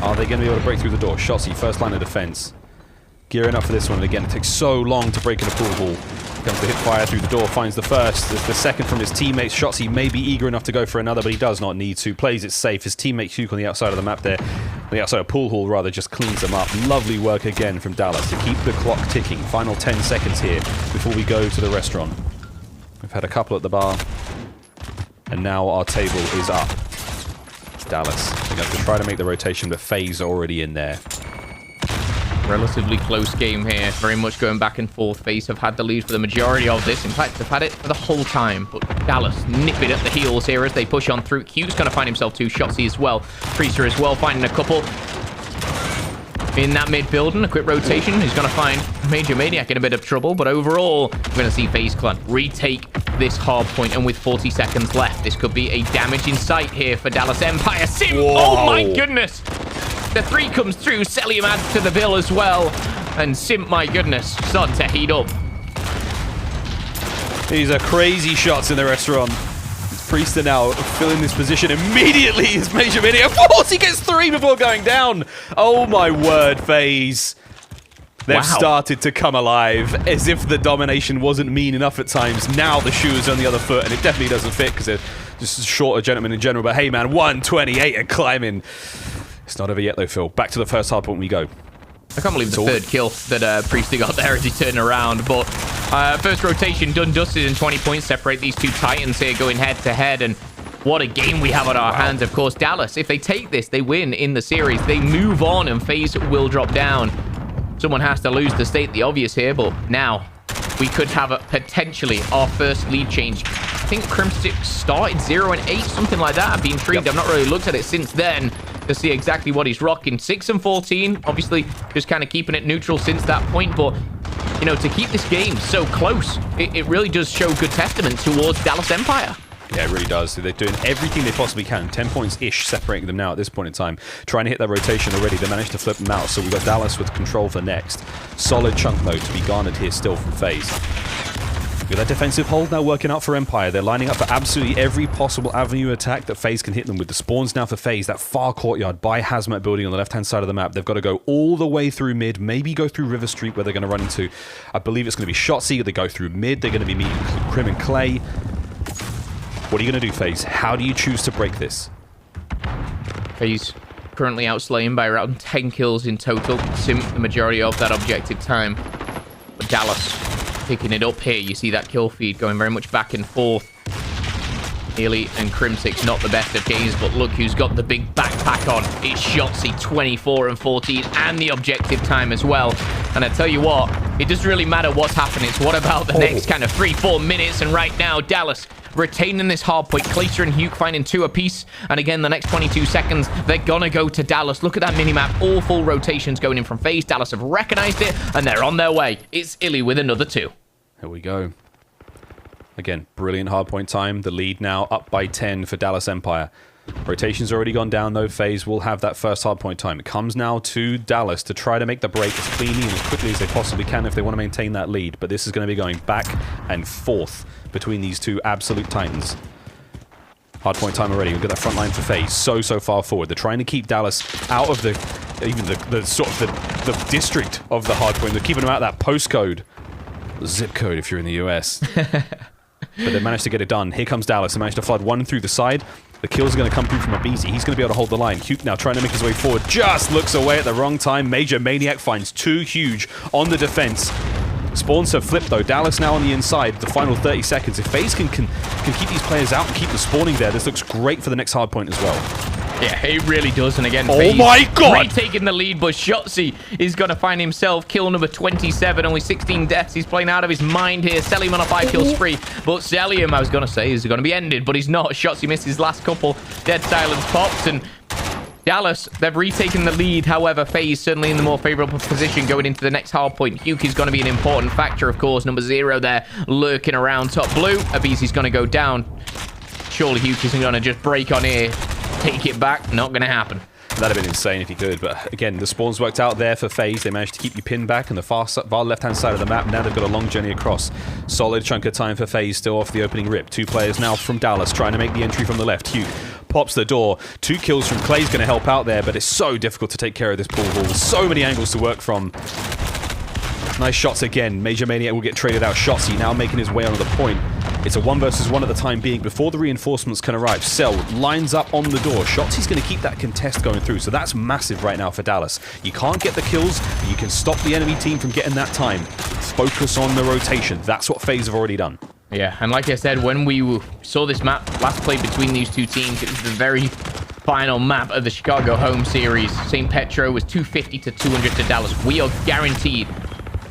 Are they going to be able to break through the door? Shotzi, first line of defense. Gearing up for this one. And again, it takes so long to break in a pool hall. Comes the hip fire through the door, finds the first. There's the second from his teammates. Shotzi may be eager enough to go for another, but he does not need to. Plays it safe. His teammate Huke on the outside of the map there. On the outside of pool hall, rather, just cleans them up. Lovely work again from Dallas to keep the clock ticking. Final 10 seconds here before we go to the restaurant. We've had a couple at the bar. And now our table is up. Dallas. They have to try to make the rotation, but FaZe already in there. Relatively close game here. Very much going back and forth. FaZe have had the lead for the majority of this. In fact, they've had it for the whole time. But Dallas nip it at the heels here as they push on through. Q's going to find himself 2. Shotzi as well. Priester as well, finding a couple in that mid building. A quick rotation. He's going to find Major Maniac in a bit of trouble. But overall, we're going to see FaZe Clan retake this hard point, and with 40 seconds left, this could be a damage in sight here for Dallas Empire. Sim! Whoa. Oh my goodness! The 3 comes through. Celium adds to the bill as well. And Simp, my goodness, starting to heat up. These are crazy shots in the restaurant. Priester now filling this position immediately as Major Maniac. Of course, he gets 3 before going down. Oh my word, FaZe. They've started to come alive, as if the domination wasn't mean enough at times. Now the shoe is on the other foot, and it definitely doesn't fit because they're just shorter gentlemen in general. But hey, man, 128 and climbing. It's not over yet, though, Phil. Back to the first hard point we go. I can't believe the third kill that Priester got there as he turned around. But first rotation done, dusted, and 20 points separate these 2 Titans here going head-to-head. And what a game we have on our hands. Of course, Dallas, if they take this, they win in the series. They move on, and FaZe will drop down. Someone has to lose to state the obvious here, but now we could have potentially our first lead change. I think Crim6 started 0-8, something like that. I've been intrigued. I've not really looked at it since then to see exactly what he's rocking. 6-14, obviously just kind of keeping it neutral since that point, but you know, to keep this game so close, it really does show good testament towards Dallas Empire. Yeah, it really does. They're doing everything they possibly can. 10 points-ish separating them now at this point in time. Trying to hit that rotation already. They managed to flip them out, so we've got Dallas with control for next. Solid chunk, though, to be garnered here still from FaZe. With that defensive hold now working out for Empire. They're lining up for absolutely every possible avenue attack that FaZe can hit them with. The spawns now for FaZe, that far courtyard by Hazmat building on the left-hand side of the map. They've got to go all the way through mid, maybe go through River Street where they're going to run into, I believe it's going to be Shotzi. They go through mid. They're going to be meeting Crim and Clay. What are you going to do, FaZe? How do you choose to break this? FaZe currently outslaying by around 10 kills in total. Simp the majority of that objective time. But Dallas picking it up here. You see that kill feed going very much back and forth. Illy and Crim6 not the best of games, but look who's got the big backpack on. It's Shotzi, 24-14, and the objective time as well. And I tell you what, it doesn't really matter what's happening. It's what about the next kind of 3-4 minutes. And right now, Dallas retaining this hard point. Glacier and Hugh finding 2 apiece. And again, the next 22 seconds, they're going to go to Dallas. Look at that minimap. All full rotations going in from FaZe. Dallas have recognized it, and they're on their way. It's Illy with another 2. Here we go. Again, brilliant hardpoint time. The lead now up by 10 for Dallas Empire. Rotation's already gone down, though. FaZe will have that first hardpoint time. It comes now to Dallas to try to make the break as cleanly and as quickly as they possibly can if they want to maintain that lead. But this is going to be going back and forth between these two absolute titans. Hardpoint time already. We've got that front line for FaZe so far forward. They're trying to keep Dallas out of the sort of the district of the hardpoint. They're keeping them out of that postcode. Zip code if you're in the US. But they managed to get it done. Here comes Dallas. They managed to flood one through the side. The kills are going to come through from Abizi. He's going to be able to hold the line. Huke now trying to make his way forward. Just looks away at the wrong time. Major Maniac finds 2 huge on the defense. Spawns have flipped, though. Dallas now on the inside. The final 30 seconds. If FaZe can keep these players out and keep the spawning there, this looks great for the next hardpoint as well. Yeah, it really does. And again, oh my God! Taking the lead, but Shotzzy is going to find himself kill number 27. Only 16 deaths. He's playing out of his mind here. Selim on a 5-kill spree. But Selim, I was going to say, is going to be ended, but he's not. Shotzzy missed his last couple. Dead silence popped, and Dallas, they've retaken the lead. However, FaZe certainly in the more favorable position going into the next hardpoint. Huke is going to be an important factor, of course. Number 0 there, lurking around top blue. Abizi's going to go down. Surely Huke isn't going to just break on here. Take it back. Not going to happen. That'd have been insane if he could, but again, the spawns worked out there for FaZe. They managed to keep you pinned back on the far left-hand side of the map. Now they've got a long journey across. Solid chunk of time for FaZe still off the opening rip. 2 players now from Dallas trying to make the entry from the left. Huke pops the door. 2 kills from Clay's going to help out there, but it's so difficult to take care of this pool hall. So many angles to work from. Nice shots again. Major Maniac will get traded out. Shotzzy now making his way onto the point. It's a 1 versus 1 at the time being before the reinforcements can arrive. Cell lines up on the door. Shotzzy's going to keep that contest going through, so that's massive right now for Dallas. You can't get the kills, but you can stop the enemy team from getting that time. Focus on the rotation. That's what FaZe have already done. Yeah, and like I said, when we saw this map last played between these 2 teams, it was the very final map of the Chicago home series. St. Petro was 250 to 200 to Dallas. We are guaranteed,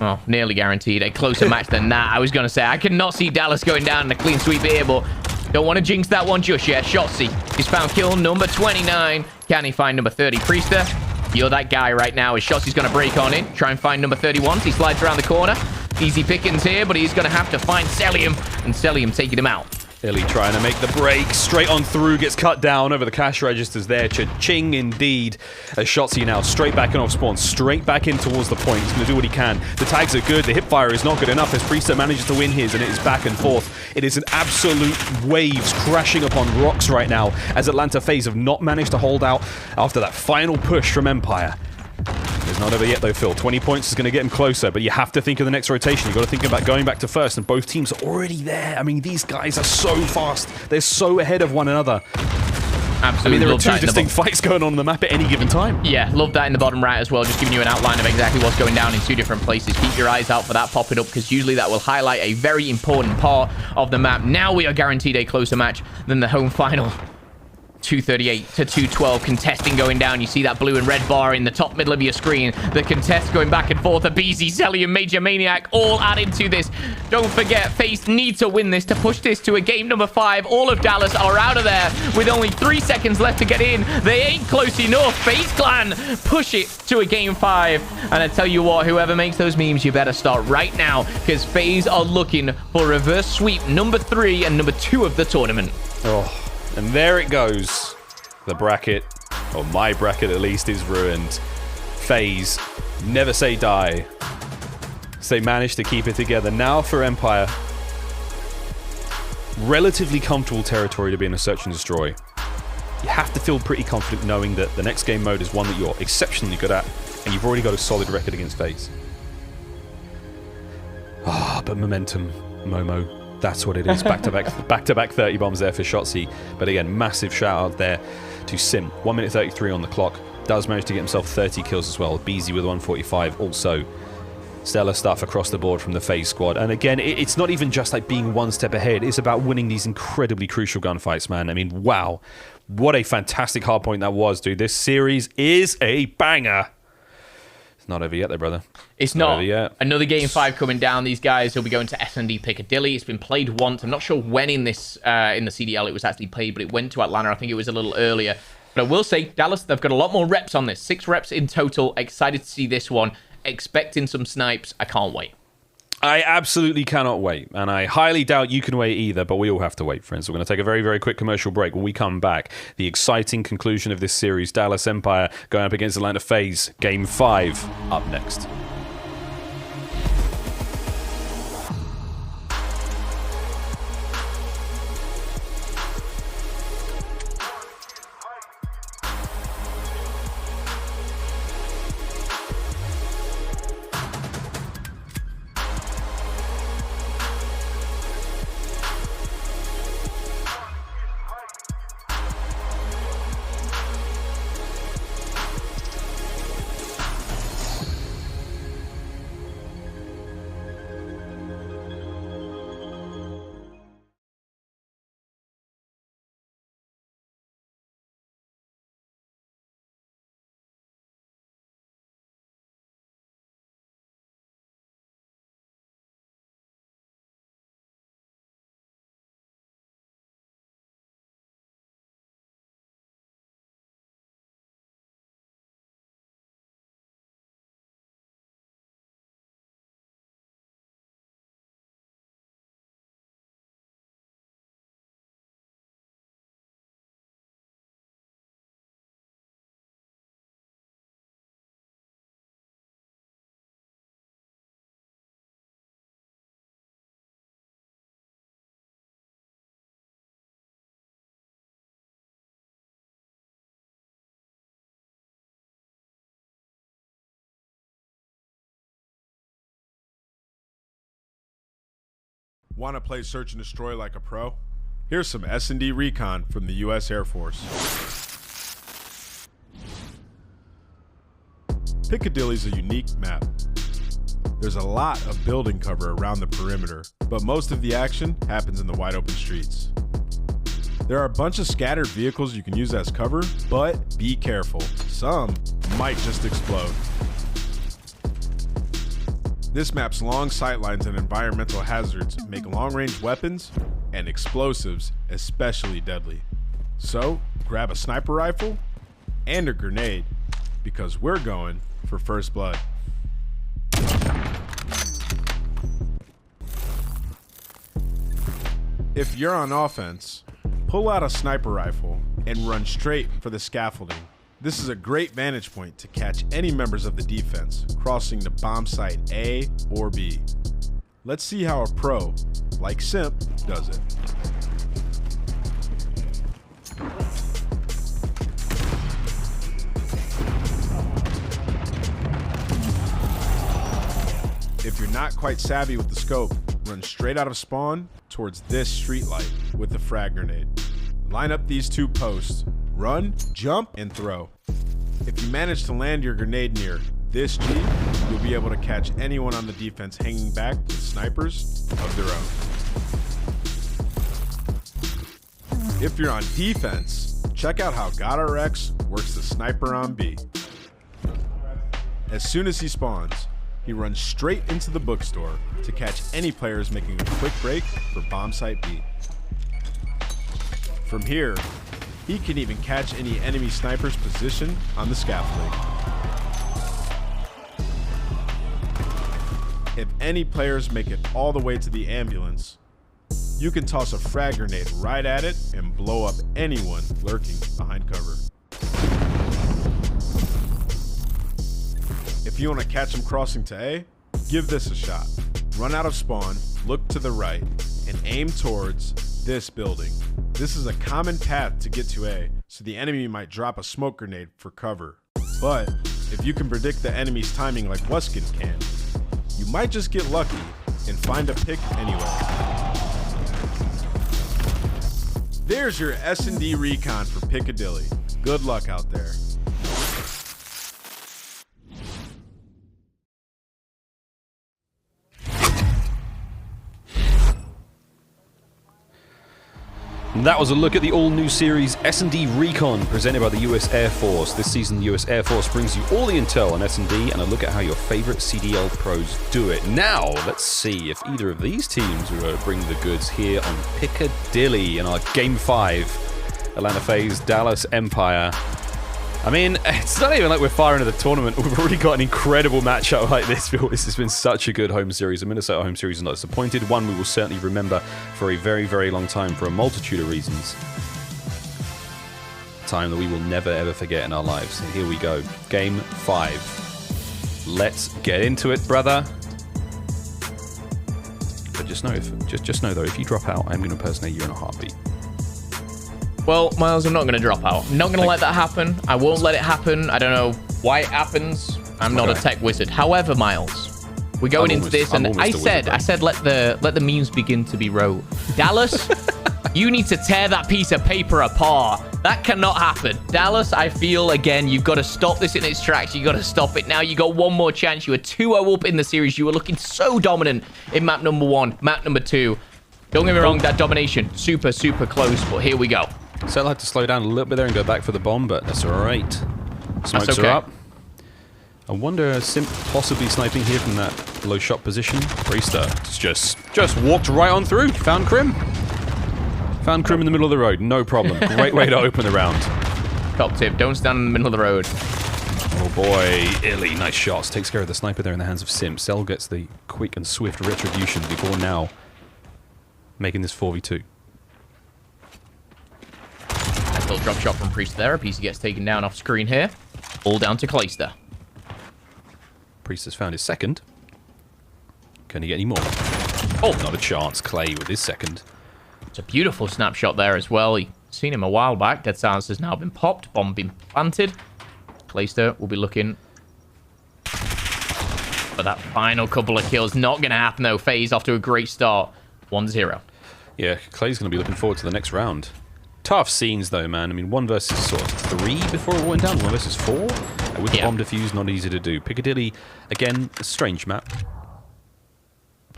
well, nearly guaranteed, a closer match than that. I was going to say, I cannot see Dallas going down in a clean sweep here, but don't want to jinx that one just yet. Shotzzy is found kill number 29. Can he find number 30? Priester, you're that guy right now. As Shotzzy's going to break on in, try and find number 31. He slides around the corner. Easy pickings here, but he's going to have to find Selim, and Selim taking him out. Illy trying to make the break, straight on through, gets cut down over the cash registers there. Cha-ching indeed. As Shotzzy now straight back in off spawn, straight back in towards the point. He's going to do what he can. The tags are good, the hipfire is not good enough as Priester manages to win his, and it is back and forth. It is an absolute waves crashing upon rocks right now as Atlanta FaZe have not managed to hold out after that final push from Empire. It's not over yet though, Phil. 20 points is going to get him closer, but you have to think of the next rotation. You've got to think about going back to first, and both teams are already there. I mean, these guys are so fast. They're so ahead of one another. Absolutely. I mean, there are 2 distinct fights going on the map at any given time. Yeah, love that in the bottom right as well. Just giving you an outline of exactly what's going down in 2 different places. Keep your eyes out for that popping up, because usually that will highlight a very important part of the map. Now we are guaranteed a closer match than the home final. 238 to 212 contesting going down. You see that blue and red bar in the top middle of your screen. The contest going back and forth. Abizi, Zelly, and Major Maniac all added to this. Don't forget, FaZe need to win this to push this to a game number 5. All of Dallas are out of there with only 3 seconds left to get in. They ain't close enough. FaZe Clan push it to a game 5. And I tell you what, whoever makes those memes, you better start right now, because FaZe are looking for reverse sweep number 3 and number 2 of the tournament. Oh. And there it goes. The bracket, or my bracket at least, is ruined. FaZe, never say die. So they managed to keep it together. Now for Empire. Relatively comfortable territory to be in a search and destroy. You have to feel pretty confident knowing that the next game mode is one that you're exceptionally good at, and you've already got a solid record against FaZe. Ah, but momentum, Momo. That's what it is. Back-to-back 30 bombs there for Shotzzy. But again, massive shout out there to Sim. 1 minute 33 on the clock. Does manage to get himself 30 kills as well. Beezy with 145 also. Stellar stuff across the board from the FaZe squad. And again, it's not even just like being 1 step ahead. It's about winning these incredibly crucial gunfights, man. I mean, wow. What a fantastic hardpoint that was, dude. This series is a banger. Not over yet, though, brother. It's not. Over yet. Another game 5 coming down. These guys will be going to S&D Piccadilly. It's been played once. I'm not sure when in this in the CDL it was actually played, but it went to Atlanta. I think it was a little earlier. But I will say, Dallas, they've got a lot more reps on this. 6 reps in total. Excited to see this one. Expecting some snipes. I can't wait. I absolutely cannot wait, and I highly doubt you can wait either, but we all have to wait, friends. We're going to take a very, very quick commercial break. When we come back, the exciting conclusion of this series, Dallas Empire going up against Atlanta FaZe, Game 5, up next. Want to play Search and Destroy like a pro? Here's some S&D recon from the U.S. Air Force. Piccadilly's a unique map. There's a lot of building cover around the perimeter, but most of the action happens in the wide open streets. There are a bunch of scattered vehicles you can use as cover, but be careful. Some might just explode. This map's long sightlines and environmental hazards make long-range weapons and explosives especially deadly. So, grab a sniper rifle and a grenade, because we're going for first blood. If you're on offense, pull out a sniper rifle and run straight for the scaffolding. This is a great vantage point to catch any members of the defense crossing the bomb site A or B. Let's see how a pro, like Simp, does it. If you're not quite savvy with the scope, run straight out of spawn towards this street light with the frag grenade. Line up these 2 posts. Run, jump, and throw. If you manage to land your grenade near this G, you'll be able to catch anyone on the defense hanging back with snipers of their own. If you're on defense, check out how GodRx works the sniper on B. As soon as he spawns, he runs straight into the bookstore to catch any players making a quick break for bomb site B. From here, he can even catch any enemy sniper's position on the scaffolding. If any players make it all the way to the ambulance, you can toss a frag grenade right at it and blow up anyone lurking behind cover. If you want to catch them crossing to A, give this a shot. Run out of spawn, look to the right, and aim towards this building. This is a common path to get to A, so the enemy might drop a smoke grenade for cover. But if you can predict the enemy's timing like Wuskin can, you might just get lucky and find a pick anyway. There's your S&D recon for Piccadilly. Good luck out there. That was a look at the all-new series S&D Recon presented by the US Air Force. This season, the US Air Force brings you all the intel on S&D and a look at how your favorite CDL pros do it. Now, let's see if either of these teams will bring the goods here on Piccadilly in our Game 5. Atlanta FaZe, Dallas Empire. I mean, it's not even like we're far into the tournament. We've already got an incredible matchup like this. This has been such a good home series. The Minnesota home series is not disappointed. One we will certainly remember for a very, very long time for a multitude of reasons. Time that we will never, ever forget in our lives. And here we go. Game 5. Let's get into it, brother. But just know, just know though, if you drop out, I'm going to impersonate you in a heartbeat. Well, Miles, I'm not going to drop out. I'm not going to let that happen. I won't let it happen. I don't know why it happens. I'm not a tech wizard. However, Miles, we're going into this, and I said, let the memes begin to be wrote. Dallas, you need to tear that piece of paper apart. That cannot happen. Dallas, I feel, again, you've got to stop this in its tracks. You've got to stop it now. You got one more chance. You were 2-0 up in the series. You were looking so dominant in map number 1, map number 2. Don't get me wrong, that domination, super, super close, but here we go. So I'll have to slow down a little bit there and go back for the bomb, but that's alright. Smokes are up. I wonder, Simp possibly sniping here from that low shot position. Priester just walked right on through. Found Crim. Found Crim in the middle of the road. No problem. Great way to open the round. Top tip, don't stand in the middle of the road. Oh boy, Illy, nice shots. Takes care of the sniper there in the hands of Simp. Cell gets the quick and swift retribution before now making this 4v2. Little drop shot from Priest there. PC gets taken down off screen here. All down to Clayster. Priest has found his second. Can he get any more? Oh, not a chance. Clay with his second. It's a beautiful snapshot there as well. You've seen him a while back. Dead Silence has now been popped. Bomb been planted. Clayster will be looking for that final couple of kills. Not going to happen though. FaZe off to a great start. 1-0. Yeah, Clay's going to be looking forward to the next round. Tough scenes though, man. I mean, 1 versus sort of 3 before it went down. 1 versus 4. With the bomb defuse, not easy to do. Piccadilly, again, a strange map.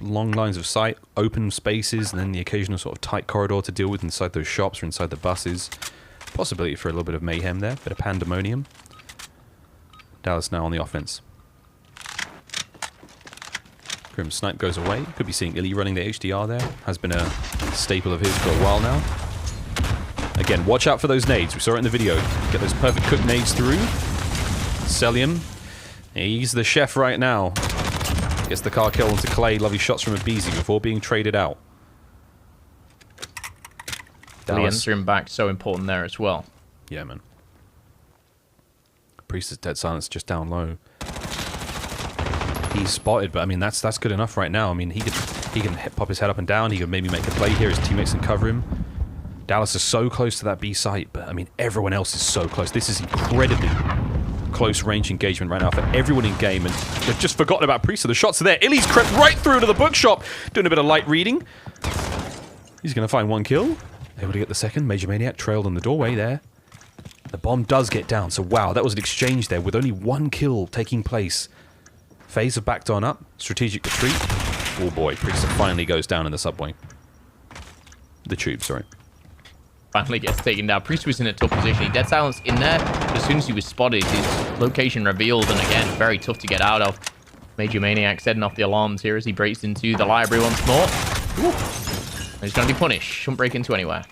Long lines of sight, open spaces, and then the occasional sort of tight corridor to deal with inside those shops or inside the buses. Possibility for a little bit of mayhem there, bit of pandemonium. Dallas now on the offense. Grim Snipe goes away. Could be seeing Illy running the HDR there. Has been a staple of his for a while now. Again, watch out for those nades. We saw it in the video. Get those perfect cooked nades through. Celium. He's the chef right now. Gets the car kill onto Clay. Lovely shots from Abizi before being traded out. The answering back, so important there as well. Yeah, man. Priest is Dead Silence just down low. He's spotted, but I mean that's good enough right now. I mean he can pop his head up and down. He can maybe make a play here. His teammates can cover him. Dallas is so close to that B site, but I mean, everyone else is so close. This is incredibly close range engagement right now for everyone in game, and they've just forgotten about Priest. So the shots are there. Illy's crept right through to the bookshop, doing a bit of light reading. He's going to find 1 kill. Able to get the second. Major Maniac trailed on the doorway there. The bomb does get down, so wow, that was an exchange there with only 1 kill taking place. FaZe have backed on up. Strategic retreat. Oh boy, Priest finally goes down in the subway. The tube, sorry. Finally gets taken down. Priest was in a tough position. He Dead Silence in there. As soon as he was spotted, his location revealed, and again, very tough to get out of. Major Maniac setting off the alarms here as he breaks into the library once more. Ooh. He's going to be punished. Shouldn't break into anywhere.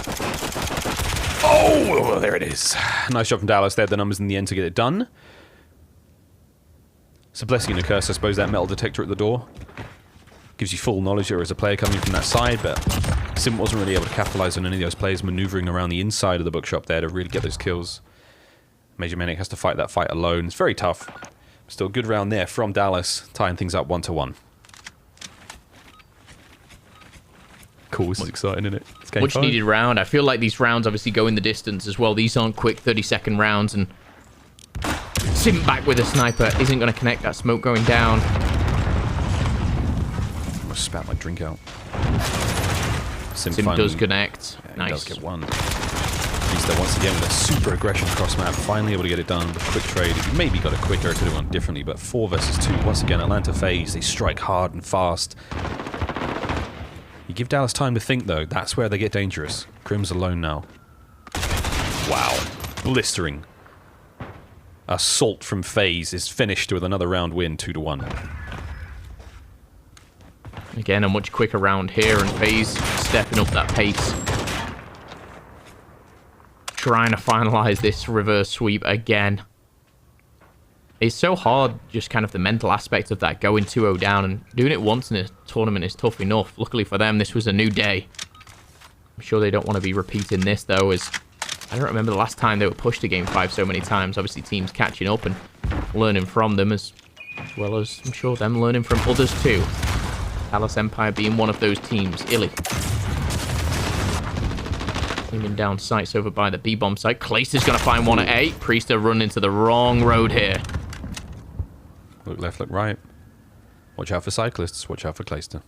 Oh, there it is. Nice job from Dallas. They had the numbers in the end to get it done. It's a blessing and a curse, I suppose, that metal detector at the door. Gives you full knowledge there is a player coming from that side, but Sim wasn't really able to capitalize on any of those players maneuvering around the inside of the bookshop there to really get those kills. Major Manic has to fight that fight alone. It's very tough. Still a good round there from Dallas, tying things up 1-1. Cool, this is exciting, isn't it? It's much needed round. I feel like these rounds obviously go in the distance as well. These aren't quick 30-second rounds, and Sim back with a sniper isn't going to connect. That smoke going down. Spat my drink out. Sim does connect. Yeah, nice. He does get 1. He's there once again with a super aggression cross map. Finally able to get it done with a quick trade. If he maybe got it quicker, it could have gone differently. But 4 versus 2. Once again, Atlanta FaZe. They strike hard and fast. You give Dallas time to think, though. That's where they get dangerous. Grim's alone now. Wow. Blistering. Assault from FaZe is finished with another round win, 2-1. Again, a much quicker round here, and FaZe stepping up that pace. Trying to finalize this reverse sweep again. It's so hard, just kind of the mental aspect of that, going 2-0 down, and doing it once in a tournament is tough enough. Luckily for them, this was a new day. I'm sure they don't want to be repeating this, though, as I don't remember the last time they were pushed to Game 5 so many times. Obviously, teams catching up and learning from them, as well as, I'm sure, them learning from others, too. Dallas Empire being one of those teams. Illy. Aiming down sights over by the B-bomb site. Clayster's going to find one at A. Priester run into the wrong road here. Look left, look right. Watch out for cyclists. Watch out for Clayster.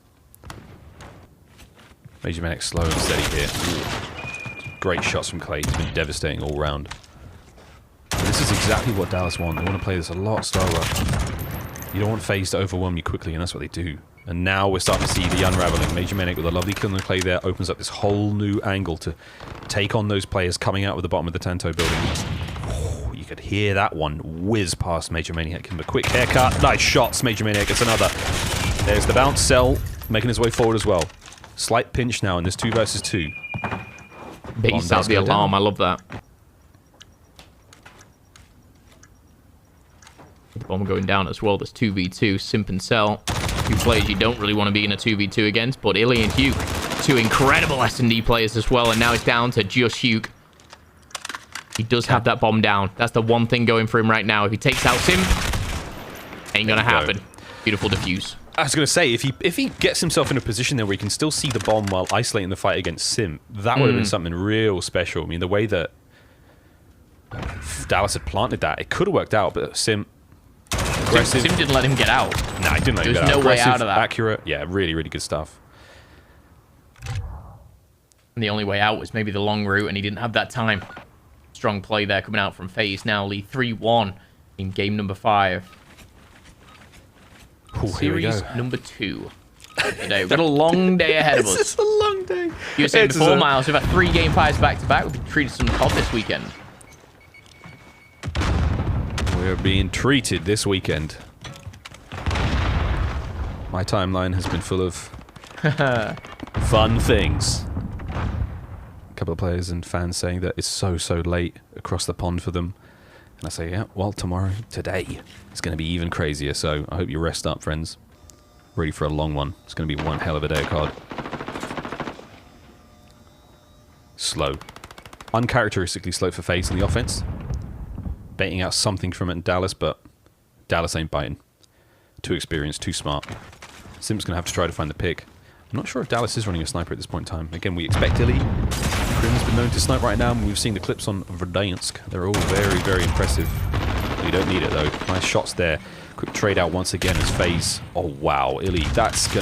Major Manic slow and steady here. Ooh. Great shots from Clay. He's been devastating all round. But this is exactly what Dallas want. They want to play this a lot slower. You don't want FaZe to overwhelm you quickly, and that's what they do. And now we're starting to see the unraveling. Major Manic with a lovely kill on the Clay there opens up this whole new angle to take on those players coming out of the bottom of the Tanto building. Oh, you could hear that one whiz past Major Maniac. Give him a quick haircut. Nice shots, Major Maniac. It's another. There's the bounce. Cell making his way forward as well. Slight pinch now in this 2 versus 2. Base out the alarm. I love that. The bomb going down as well. There's 2v2. Simp and Cell. Two players you don't really want to be in a 2v2 against, but Illy and Hugh, two incredible S&D players as well, and now it's down to just Hugh. He does have that bomb down. That's the one thing going for him right now. If he takes out Simp, ain't gonna happen. Beautiful defuse. I was going to say, if he gets himself in a position there where he can still see the bomb while isolating the fight against Simp, that would have been something real special. I mean, the way that Dallas had planted that, it could have worked out, but Simp... Sim didn't let him get out. Nah, he didn't let him get out. There's no way out of that. Accurate. Yeah, really, really good stuff. And the only way out was maybe the long route, and he didn't have that time. Strong play there coming out from FaZe. Now lead 3-1 in game number 5. Ooh, Series number 2. Today. We've got a long day ahead of us. This is a long day. You were saying before, Miles, we've had 3 game 5s back-to-back. We've been treated some COD this weekend. We're being treated this weekend. My timeline has been full of fun things. A couple of players and fans saying that it's so late across the pond for them. And I say, yeah, well, today, it's going to be even crazier. So I hope you rest up, friends. Ready for a long one. It's going to be one hell of a day of COD. Slow. Uncharacteristically slow for FaZe in the offense. Baiting out something from it in Dallas, but Dallas ain't biting. Too experienced, too smart. Simp's going to have to try to find the pick. I'm not sure if Dallas is running a sniper at this point in time. Again, we expect Illy. Grim's been known to snipe right now, and we've seen the clips on Verdansk. They're all very, very impressive. We don't need it, though. Nice shots there. Quick trade out once again as FaZe. Oh, wow. Illy, that's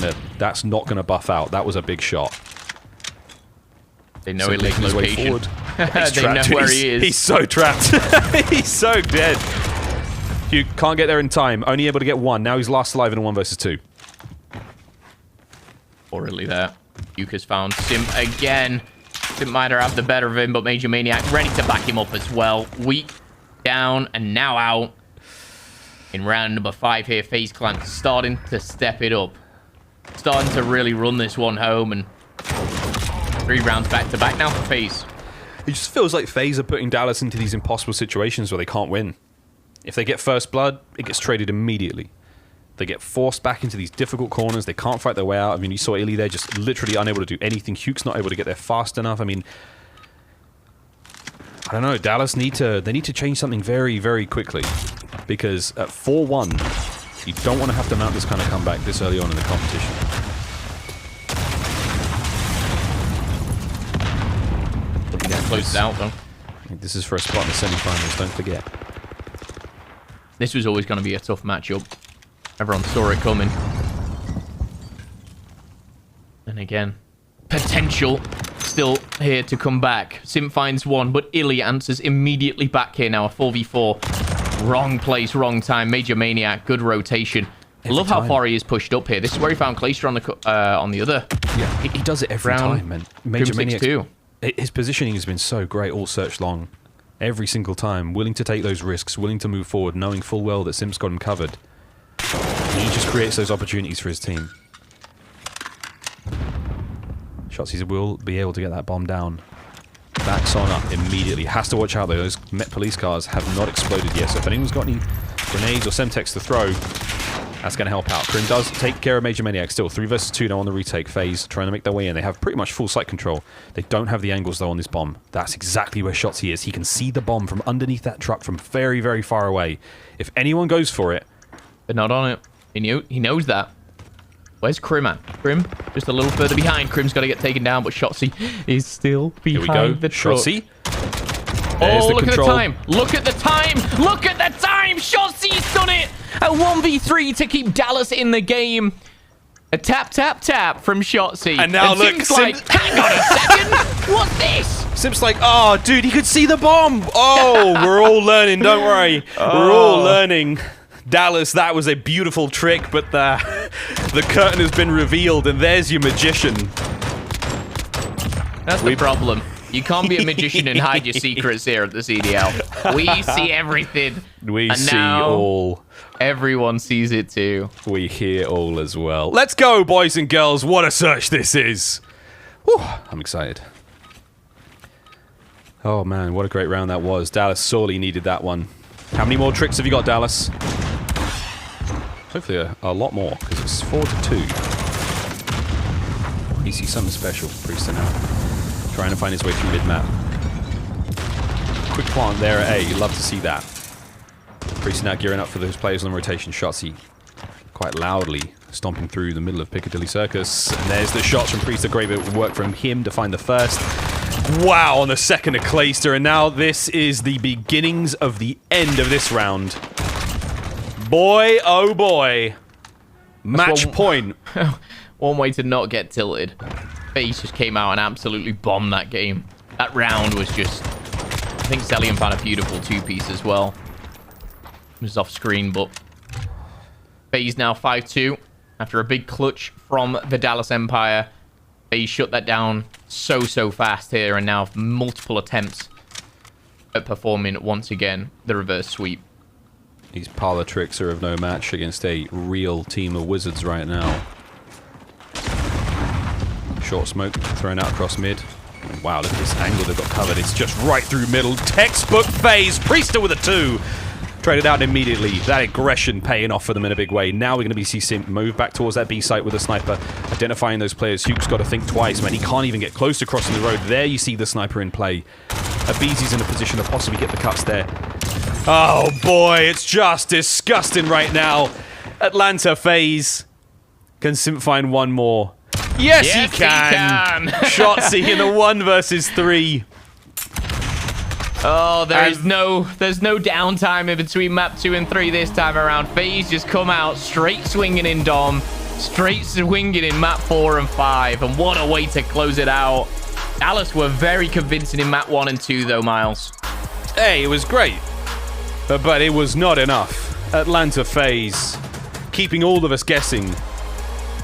not going to buff out. That was a big shot. They know Illy's location. They know where he is. He's so trapped. He's so dead. You can't get there in time. Only able to get one. Now he's last alive in a 1 versus 2. Poor Illy there. Duke has found Simp again. Simp might have the better of him, but Major Maniac ready to back him up as well. Weak, down, and now out. In round number 5 here, FaZe Clan starting to step it up. Starting to really run this one home, and 3 rounds back-to-back now for FaZe. It just feels like FaZe are putting Dallas into these impossible situations where they can't win. If they get first blood, it gets traded immediately. They get forced back into these difficult corners. They can't fight their way out. I mean, you saw Illy there just literally unable to do anything. Huke's not able to get there fast enough. I mean, I don't know. Dallas need to change something very, very quickly. Because at 4-1, you don't want to have to mount this kind of comeback this early on in the competition. Close it out, though. This is for a spot in the semi-finals, don't forget. This was always going to be a tough matchup. Everyone saw it coming. And again, potential still here to come back. Simp finds one, but Illy answers immediately back here now. A 4v4. Wrong place, wrong time. Major Maniac, good rotation. I love how far he is pushed up here. This is where he found Clayster on the other. Yeah, he does it every time, man. Major Maniac. his positioning has been so great all search long. Every single time, willing to take those risks, willing to move forward, knowing full well that Simp's got him covered. He just creates those opportunities for his team. Shotzzy will be able to get that bomb down. Backs on up immediately. Has to watch out though. Those Met police cars have not exploded yet. So if anyone's got any grenades or Semtex to throw, that's going to help out. Krim does take care of Major Maniac still. 3 versus 2 now on the retake. FaZe trying to make their way in. They have pretty much full sight control. They don't have the angles though on this bomb. That's exactly where Shotzzy is. He can see the bomb from underneath that truck from very, very far away. If anyone goes for it... They're not on it. He knows that. Where's Krim at? Krim, just a little further behind. Krim's got to get taken down, but Shotzzy is still behind the truck. Shotzzy. Oh, look at the time. Look at the time. Look at the time. Shotzi's done it. A 1v3 to keep Dallas in the game. A tap, tap, tap from Shotzzy. And now look, Sim's like, hang on a second. What's this? Sim's like, oh, dude, he could see the bomb. Oh, we're all learning. Don't worry. We're all learning. Dallas, that was a beautiful trick, but the curtain has been revealed, and there's your magician. That's the problem. You can't be a magician and hide your secrets here at the CDL. We see everything. We see all. Everyone sees it too. We hear all as well. Let's go, boys and girls. What a search this is. Whew, I'm excited. Oh, man, what a great round that was. Dallas sorely needed that one. How many more tricks have you got, Dallas? Hopefully a lot more, because it's 4-2. You see something special from Priester now. Trying to find his way through mid-map. Quick plant there at A. You'd love to see that. Priester now gearing up for those players on rotation. Shotzzy quite loudly stomping through the middle of Piccadilly Circus. And there's the shots from Priester. Great bit of work from him to find the first. Wow, on the second of Clayster. And now this is the beginnings of the end of this round. Boy, oh boy. Match point. One way to not get tilted. FaZe just came out and absolutely bombed that game. That round was just... I think Zelian found a beautiful two-piece as well. It was off screen, but... FaZe now 5-2. After a big clutch from the Dallas Empire. FaZe shut that down so fast here, and now multiple attempts at performing once again the reverse sweep. These parlor tricks are of no match against a real team of wizards right now. Short smoke thrown out across mid. Wow, look at this angle they've got covered. It's just right through middle. Textbook FaZe. Priester with a 2. Traded out immediately. That aggression paying off for them in a big way. Now we're going to see Simp move back towards that B site with a sniper. Identifying those players. Huke's got to think twice, man. He can't even get close to crossing the road. There you see the sniper in play. Abeezy's in a position to possibly get the cuts there. Oh boy, it's just disgusting right now. Atlanta FaZe. Can Simp find one more? Yes, he can. Shotzzy in a 1 versus 3. Oh, there's no downtime in between map 2 and 3 this time around. FaZe just come out straight swinging in Dom, straight swinging in map 4 and 5, and what a way to close it out. Dallas were very convincing in map 1 and 2 though, Miles. Hey, it was great. But it was not enough. Atlanta FaZe keeping all of us guessing.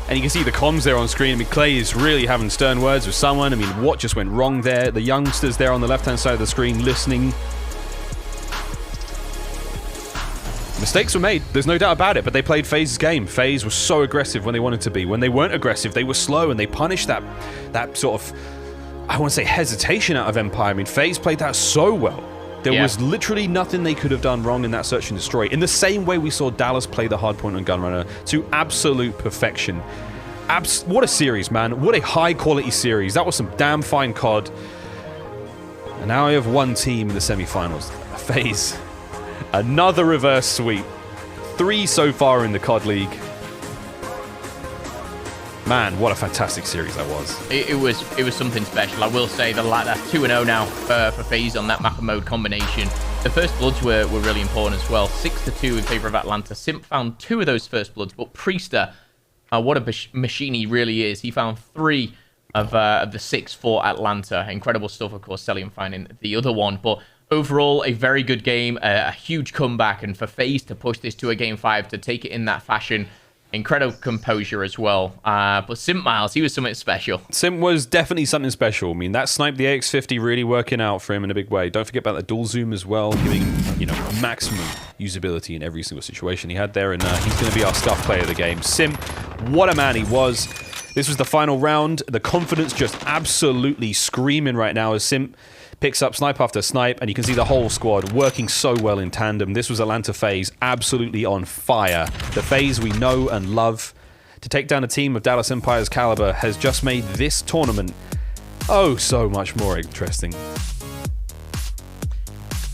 And you can see the comms there on screen. I mean, Clay is really having stern words with someone. I mean, what just went wrong there? The youngsters there on the left-hand side of the screen listening. Mistakes were made. There's no doubt about it. But they played FaZe's game. FaZe was so aggressive when they wanted to be. When they weren't aggressive, they were slow. And they punished that sort of, I want to say, hesitation out of Empire. I mean, FaZe played that so well. There was literally nothing they could have done wrong in that search and destroy. In the same way we saw Dallas play the hardpoint on Gunrunner to absolute perfection. What a series, man. What a high-quality series. That was some damn fine COD. And now I have one team in the semi-finals. FaZe. Another reverse sweep. 3 so far in the COD League. Man, what a fantastic series that was. It was something special. I will say that that's 2-0 now for FaZe on that map and mode combination. The first bloods were really important as well. 6-2 in favor of Atlanta. Simp found 2 of those first bloods, but Priester, what a machine he really is. He found 3 of the 6 for Atlanta. Incredible stuff, of course, Zelian finding the other one. But overall, a very good game, a huge comeback, and for FaZe to push this to a game 5, to take it in that fashion, incredible composure as well. But Simp Miles, he was something special. Simp was definitely something special. I mean, that snipe, the AX50, really working out for him in a big way. Don't forget about the dual zoom as well, giving, maximum usability in every single situation he had there. And he's going to be our scuff player of the game. Simp, what a man he was. This was the final round. The confidence just absolutely screaming right now as Simp picks up snipe after snipe, and you can see the whole squad working so well in tandem. This was Atlanta FaZe absolutely on fire. The FaZe we know and love. To take down a team of Dallas Empire's caliber has just made this tournament so much more interesting.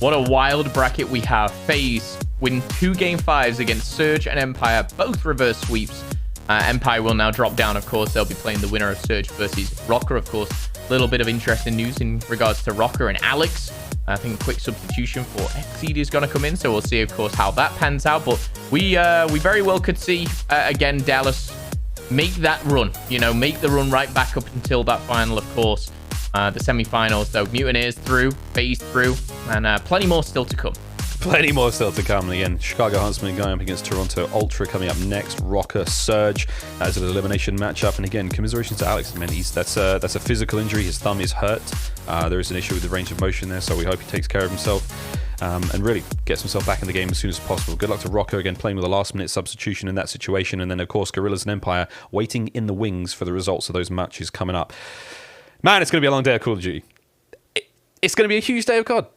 What a wild bracket we have. FaZe win 2 Game 5s against Surge and Empire, both reverse sweeps. Empire will now drop down, of course. They'll be playing the winner of Surge versus Røkkr, of course. A little bit of interesting news in regards to Røkkr and Alex. I think a quick substitution for Exceed is going to come in, so we'll see, of course, how that pans out. But we very well could see, again, Dallas make that run. Make the run right back up until that final, of course. The semi-finals, though. Mutineers through, FaZe through, and plenty more still to come. Plenty more still to come. Again, Chicago Huntsmen going up against Toronto Ultra coming up next. Røkkr Surge as an elimination matchup. And again, commiserations to Alex. Man, that's a physical injury. His thumb is hurt. There is an issue with the range of motion there, so we hope he takes care of himself and really gets himself back in the game as soon as possible. Good luck to Røkkr again, playing with a last-minute substitution in that situation. And then, of course, Guerrillas and Empire waiting in the wings for the results of those matches coming up. Man, it's going to be a long day of Call of Duty. It's going to be a huge day of COD.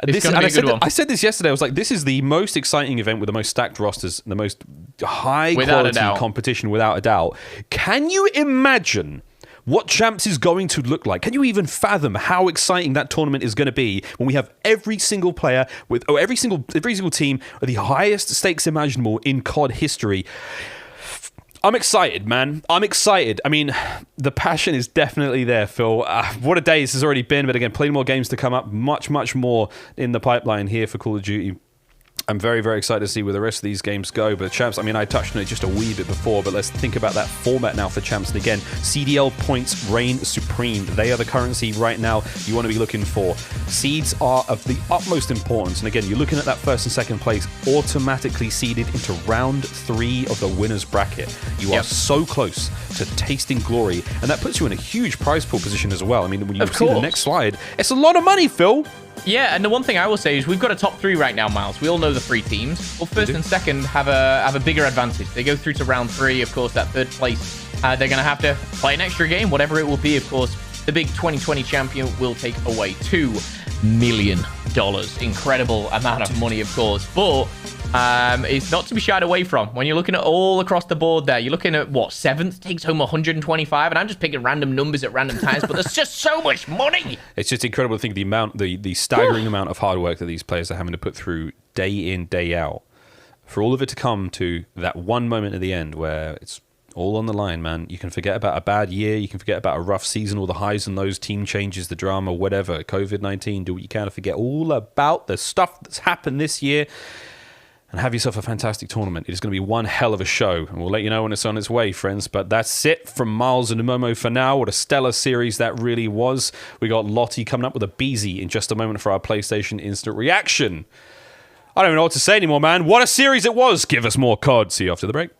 I said this yesterday. I was like, this is the most exciting event with the most stacked rosters, the most high-quality competition, without a doubt. Can you imagine what Champs is going to look like? Can you even fathom how exciting that tournament is going to be when we have every single player every single team at the highest stakes imaginable in COD history? I'm excited, man. I'm excited. I mean, the passion is definitely there, Phil. What a day this has already been. But again, plenty more games to come up. Much, much more in the pipeline here for Call of Duty. I'm very, very excited to see where the rest of these games go. But Champs, I mean, I touched on it just a wee bit before, but let's think about that format now for Champs. And again, CDL Points reign supreme. They are the currency right now you want to be looking for. Seeds are of the utmost importance. And again, you're looking at that first and second place automatically seeded into round 3 of the winner's bracket. You are so close to tasting glory. And that puts you in a huge prize pool position as well. I mean, when you see the next slide, it's a lot of money, Phil. Yeah, and the one thing I will say is we've got a top 3 right now, Miles. We all know the 3 teams. Well, first and second have a bigger advantage. They go through to round 3. Of course, that third place, they're going to have to play an extra game, whatever it will be. Of course, the big 2020 champion will take away $2 million. Incredible amount of money, of course. But it's not to be shied away from. When you're looking at all across the board there, you're looking at, 7th takes home 125, and I'm just picking random numbers at random times, but there's just so much money. It's just incredible to think the staggering amount of hard work that these players are having to put through day in, day out. For all of it to come to that one moment at the end where it's all on the line, man. You can forget about a bad year. You can forget about a rough season, all the highs and lows, team changes, the drama, whatever. COVID-19, do what you can to forget all about the stuff that's happened this year and have yourself a fantastic tournament. It is going to be one hell of a show, and we'll let you know when it's on its way, friends. But that's it from Miles and Momo for now. What a stellar series that really was. We got Lottie coming up with a Beezy in just a moment for our PlayStation Instant Reaction. I don't even know what to say anymore, man. What a series it was. Give us more COD. See you after the break.